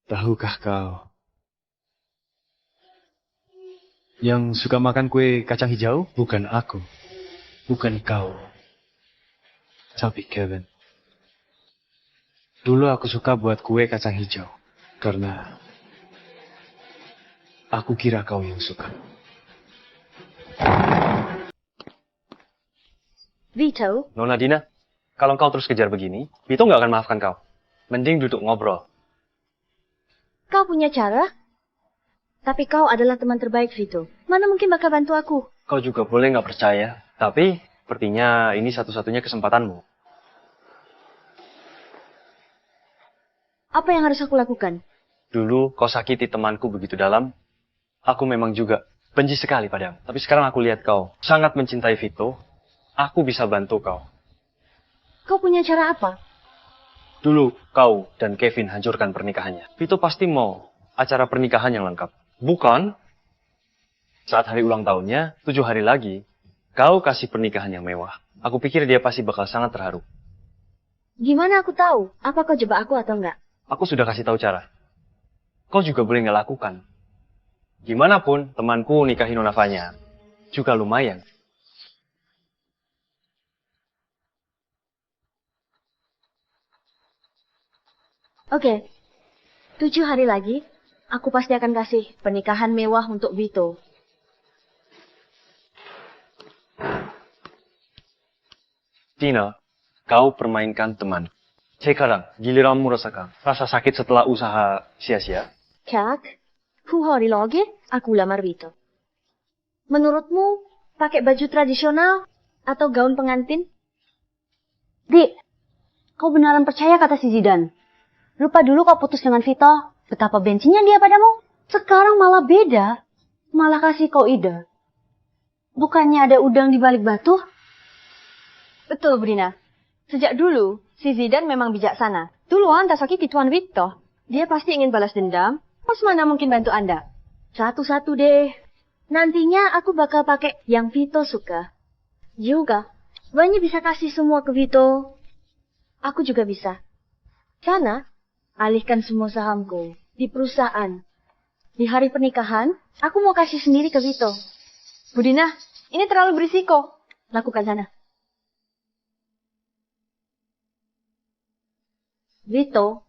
Tahukah kau? Yang suka makan kue kacang hijau bukan aku. Bukan kau. Tapi Kevin. Dulu aku suka buat kue kacang hijau. Karena aku kira kau yang suka. Vito, Nona Dina, kalau kau terus kejar begini, Vito nggak akan maafkan kau. Mending duduk ngobrol. kau punya cara? Tapi kau adalah teman terbaik, Vito. Mana mungkin bakal bantu aku? Kau juga boleh nggak percaya, tapi sepertinya ini satu-satunya kesempatanmu. Apa yang harus aku lakukan? Dulu kau sakiti temanku begitu dalam, aku memang juga benci sekali padamu. Tapi sekarang aku lihat kau sangat mencintai Vito, aku bisa bantu kau. Kau punya cara apa? Dulu kau dan Kevin hancurkan pernikahannya. Vito pasti mau acara pernikahan yang lengkap. Bukan saat hari ulang tahunnya, 7 hari lagi, kau kasih pernikahan yang mewah. Aku pikir dia pasti bakal sangat terharu. Gimana aku tahu? Apa kau jebak aku atau enggak? Aku sudah kasih tahu cara. Kau juga boleh nggak lakukan. Gimana pun, temanku nikahin Nona Fanya. Juga lumayan. Oke, 7 hari lagi, aku pasti akan kasih pernikahan mewah untuk Vito. Tina, kau permainkan teman. Sekarang, giliranmu rasakan rasa sakit setelah usaha sia-sia. Kak, hari lagi aku lamar Vito. Menurutmu, pakai baju tradisional atau gaun pengantin? Dik, kau beneran percaya kata si Zidan? Lupa dulu kau putus dengan Vito, betapa bensinnya dia padamu. Sekarang malah beda, malah kasih kau ide. Bukannya ada udang di balik batu? Betul, Brina. Sejak dulu, si Zidan memang bijaksana. Duluan tak sakit Tuan Vito. Dia pasti ingin balas dendam. Mas mana mungkin bantu Anda? Satu-satu deh. Nantinya aku bakal pakai yang Vito suka. Juga, Banyak bisa kasih semua ke Vito. Aku juga bisa. Karena, alihkan semua sahamku di perusahaan. Di hari pernikahan, aku mau kasih sendiri ke Vito. Budina, ini terlalu berisiko. Lakukan sana. Vito,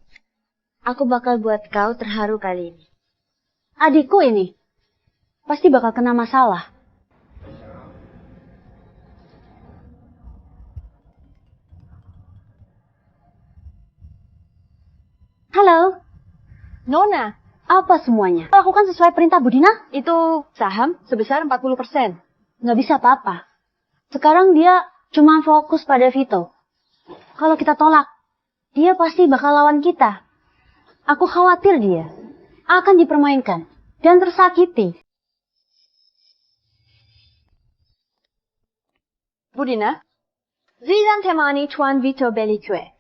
aku bakal buat kau terharu kali ini. Adikku ini pasti bakal kena masalah. Halo, Nona, apa semuanya? Lakukan sesuai perintah Budina? itu saham sebesar 40%. Nggak bisa apa-apa. Sekarang dia cuma fokus pada Vito. Kalau kita tolak, dia pasti bakal lawan kita. Aku khawatir dia akan dipermainkan dan tersakiti. Budina, Zidan temani Tuan Vito Bellicue.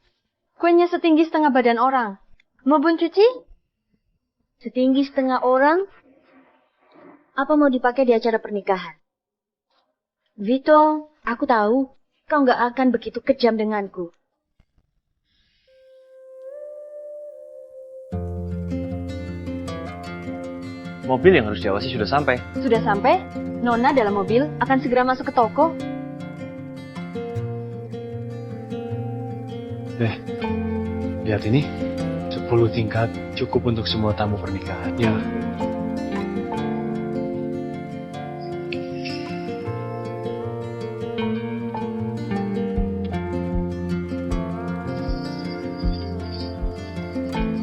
Kuenya setinggi setengah badan orang. Mau bun cuci? Setinggi setengah orang? Apa mau dipakai di acara pernikahan? Vito, aku tahu kau nggak akan begitu kejam denganku. Mobil yang harus diawasi sudah sampai. Sudah sampai? Nona dalam mobil akan segera masuk ke toko. Lihat ini. 10 tingkat cukup untuk semua tamu pernikahan. Ya.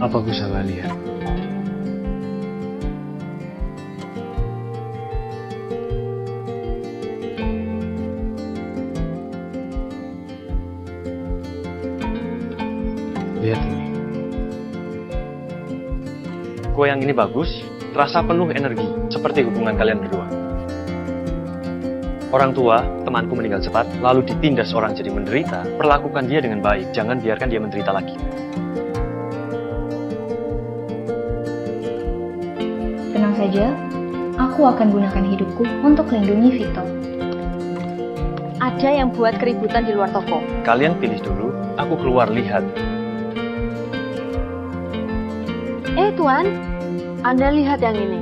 Apa aku salah lihat? Lihat ini. Kue yang ini bagus, terasa penuh energi, seperti hubungan kalian berdua. Orang tua, temanku meninggal cepat, lalu ditindas orang jadi menderita, perlakukan dia dengan baik, jangan biarkan dia menderita lagi. Tenang saja, aku akan gunakan hidupku untuk melindungi Vito. Ada yang buat keributan di luar toko. Kalian pilih dulu, aku keluar lihat. Tuan, Anda lihat yang ini.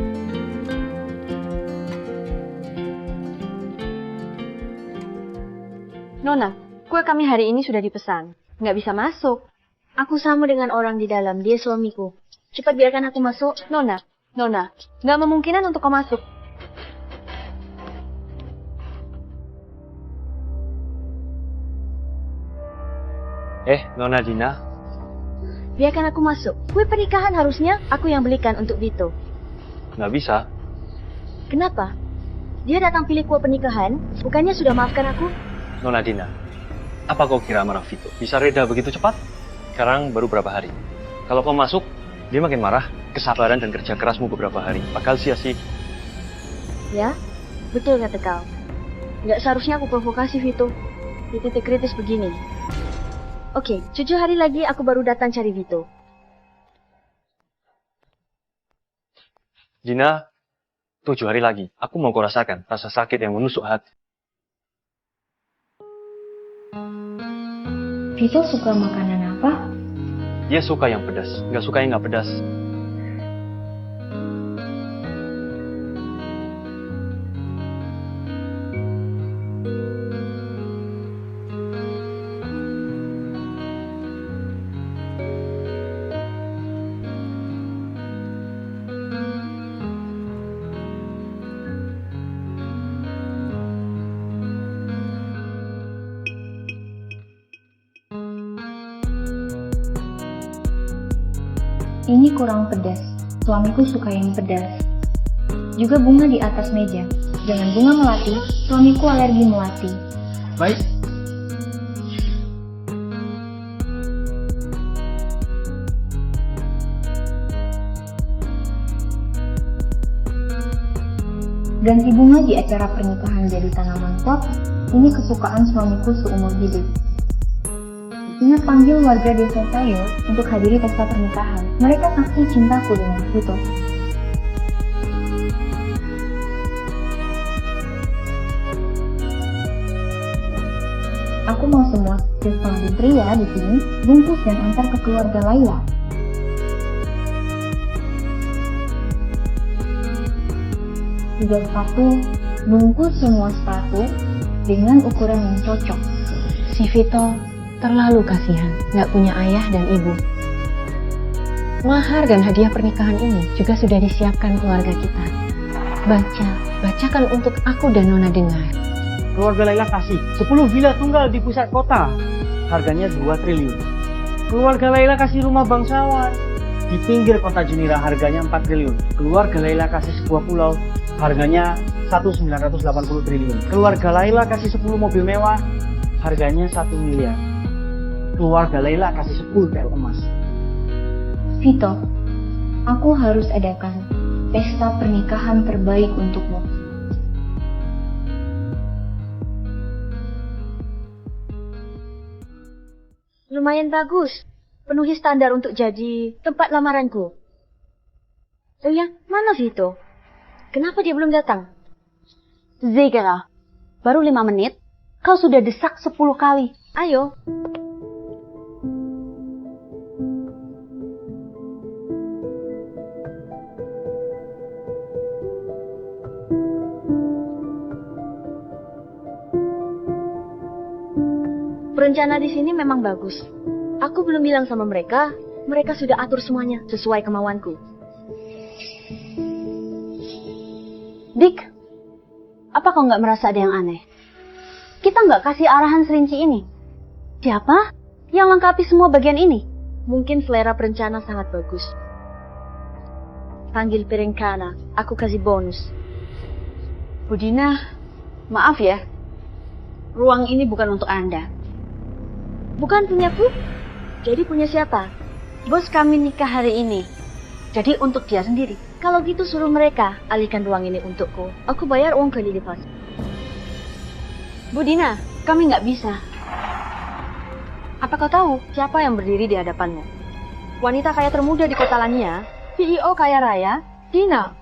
Nona, kue kami hari ini sudah dipesan. Nggak bisa masuk. Aku sama dengan orang di dalam, dia suamiku. Cepat biarkan aku masuk. Nona, nggak memungkinan untuk kau masuk. Nona Dina. Biarkan aku masuk. Kue pernikahan harusnya aku yang belikan untuk Vito. Nggak bisa. Kenapa? Dia datang pilih kue pernikahan, bukannya sudah maafkan aku? Nona Dina, apa kau kira marah Vito bisa reda begitu cepat? Sekarang baru berapa hari. Kalau kau masuk, dia makin marah. Kesabaran dan kerja kerasmu beberapa hari bakal sia-sia. Ya, betul kata kau. Nggak seharusnya aku provokasi Vito. Di titik kritis begini. Oke, 7 hari lagi aku baru datang cari Vito. Dina, 7 hari lagi. Aku mau kau rasakan rasa sakit yang menusuk hati. Vito suka makanan apa? Dia suka yang pedas, nggak suka yang nggak pedas. Ini kurang pedas. Suamiku suka yang pedas. Juga bunga di atas meja. Jangan bunga melati, suamiku alergi melati. Baik. Ganti bunga di acara pernikahan jadi tanaman pot, ini kesukaan suamiku seumur hidup. Ingat panggil warga desa Sayur untuk hadiri pesta pernikahan. Mereka saksi cintaku dengan Vito. Aku mau semua destinasi pria di sini bungkus dan antar ke keluarga Laila. Juga sepatu, bungkus semua sepatu dengan ukuran yang cocok. Si Vito terlalu kasihan, nggak punya ayah dan ibu. Mahar dan hadiah pernikahan ini juga sudah disiapkan keluarga kita. Bacakan untuk aku dan Nona dengar. Keluarga Laila kasih 10 villa tunggal di pusat kota. Harganya 2 triliun. Keluarga Laila kasih rumah bangsawan di pinggir kota Junira, harganya 4 triliun. Keluarga Laila kasih sebuah pulau, harganya 1.980 triliun. Keluarga Laila kasih 10 mobil mewah, harganya 1 miliar. Keluarga Laila kasih 10 tel emas. Vito, aku harus adakan pesta pernikahan terbaik untukmu. Lumayan bagus. Penuhi standar untuk jadi tempat lamaranku. Oh ya, mana Vito? Kenapa dia belum datang? Zegera, baru 5 menit, kau sudah desak 10 kali. Ayo. Perencana di sini memang bagus. Aku belum bilang sama mereka, mereka sudah atur semuanya sesuai kemauanku. Dik, apa kau nggak merasa ada yang aneh? Kita nggak kasih arahan serinci ini. Siapa yang lengkapi semua bagian ini? Mungkin selera perencana sangat bagus. Panggil perencana, aku kasih bonus. Budina, maaf ya. Ruang ini bukan untuk Anda. Bukan punyaku? Jadi punya siapa? Bos kami nikah hari ini. Jadi untuk dia sendiri. Kalau gitu suruh mereka alihkan ruang ini untukku. Aku bayar uang kali lipat. Budina, kami nggak bisa. Apa kau tahu siapa yang berdiri di hadapanmu? Wanita kaya termuda di kota Lania, CEO kaya raya, Dina.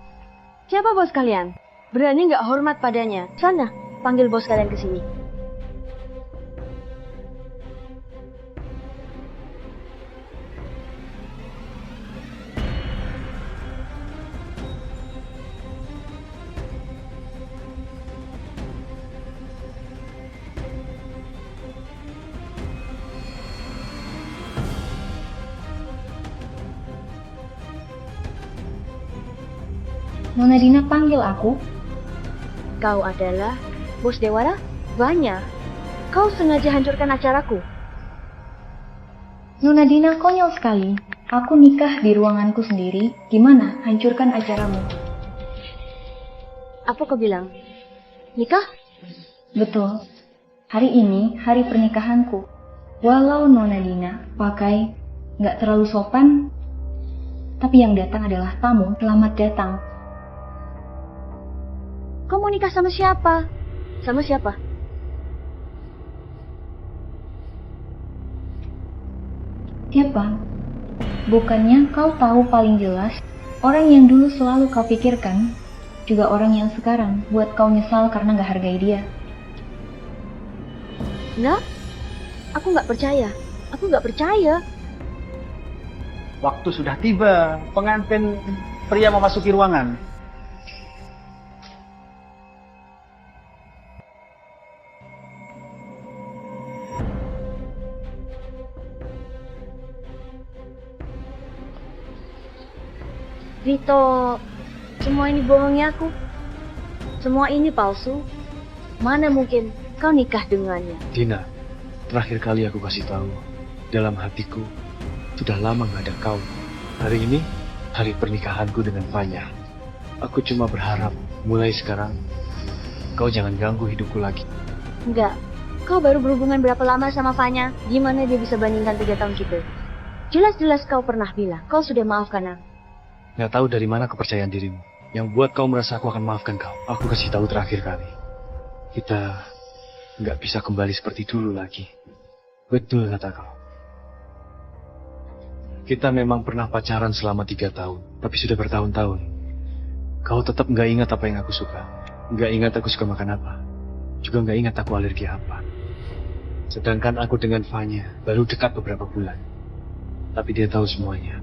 Siapa bos kalian? Berani nggak hormat padanya? Sana, panggil bos kalian ke sini. Nona Dina panggil aku. Kau adalah bos Dewara? Banyak. Kau sengaja hancurkan acaraku. Nona Dina konyol sekali. Aku nikah di ruanganku sendiri. Gimana hancurkan acaramu? Apa kau bilang? Nikah? Betul. Hari ini hari pernikahanku. Walau Nona Dina pakai nggak terlalu sopan, tapi yang datang adalah tamu. Selamat datang. Kau mau nikah sama siapa? Sama siapa? Siapa? Bukannya kau tahu paling jelas, orang yang dulu selalu kau pikirkan, juga orang yang sekarang buat kau nyesal karena gak hargai dia. Nah, aku nggak percaya. Aku nggak percaya. Waktu sudah tiba, pengantin pria memasuki ruangan. Vito, semua ini bohongnya aku. Semua ini palsu. Mana mungkin kau nikah dengannya? Dina, terakhir kali aku kasih tahu, dalam hatiku sudah lama nggak ada kau. Hari ini, hari pernikahanku dengan Fanya. Aku cuma berharap, mulai sekarang, kau jangan ganggu hidupku lagi. Enggak. Kau baru berhubungan berapa lama sama Fanya? Gimana dia bisa bandingkan 3 tahun kita? Jelas-jelas kau pernah bilang, kau sudah maafkan aku. Nggak tahu dari mana kepercayaan dirimu, yang buat kau merasa aku akan maafkan kau. Aku kasih tahu terakhir kali. Kita nggak bisa kembali seperti dulu lagi. Betul kata kau. Kita memang pernah pacaran selama 3 tahun, tapi sudah bertahun-tahun. Kau tetap nggak ingat apa yang aku suka. Nggak ingat aku suka makan apa. Juga nggak ingat aku alergi apa. Sedangkan aku dengan Fanya baru dekat beberapa bulan. Tapi dia tahu semuanya.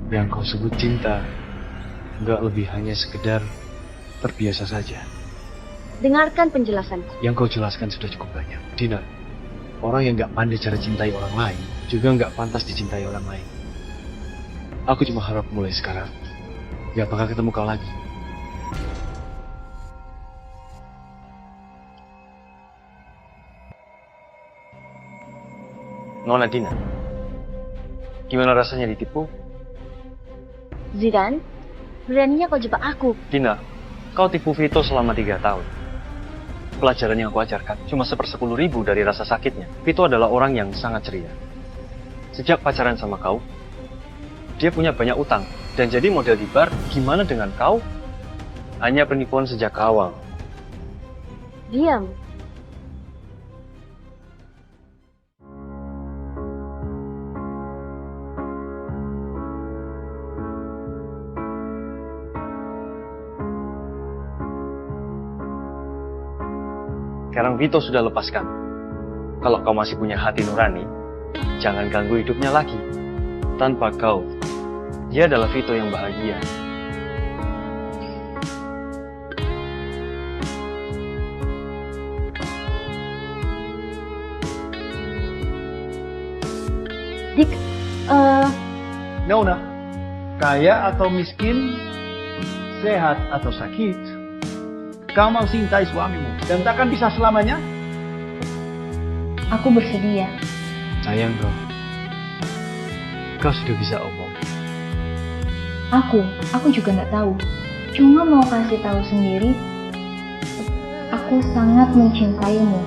Yang kau sebut cinta, nggak lebih hanya sekedar terbiasa saja. Dengarkan penjelasanku. Yang kau jelaskan sudah cukup banyak. Dina, orang yang nggak pandai cara cintai orang lain, juga nggak pantas dicintai orang lain. Aku cuma harap mulai sekarang, nggak bakal ketemu kau lagi. Nona Dina, gimana rasanya ditipu? Zidan, beraninya kau jebak aku. Dina, kau tipu Vito selama 3 tahun. Pelajaran yang aku ajarkan cuma 1/10.000 dari rasa sakitnya. Vito adalah orang yang sangat ceria. Sejak pacaran sama kau, dia punya banyak utang. Dan jadi model di bar, gimana dengan kau? Hanya penipuan sejak awal. Diam. Sekarang Vito sudah lepaskan. Kalau kau masih punya hati nurani, jangan ganggu hidupnya lagi. Tanpa kau, dia adalah Vito yang bahagia. Dik, Nona, kaya atau miskin, sehat atau sakit, kau mau cintai suamimu dan takkan bisa selamanya? Aku bersedia. Sayang kau sudah bisa omong. Aku juga nggak tahu. Cuma mau kasih tahu sendiri, aku sangat mencintaimu.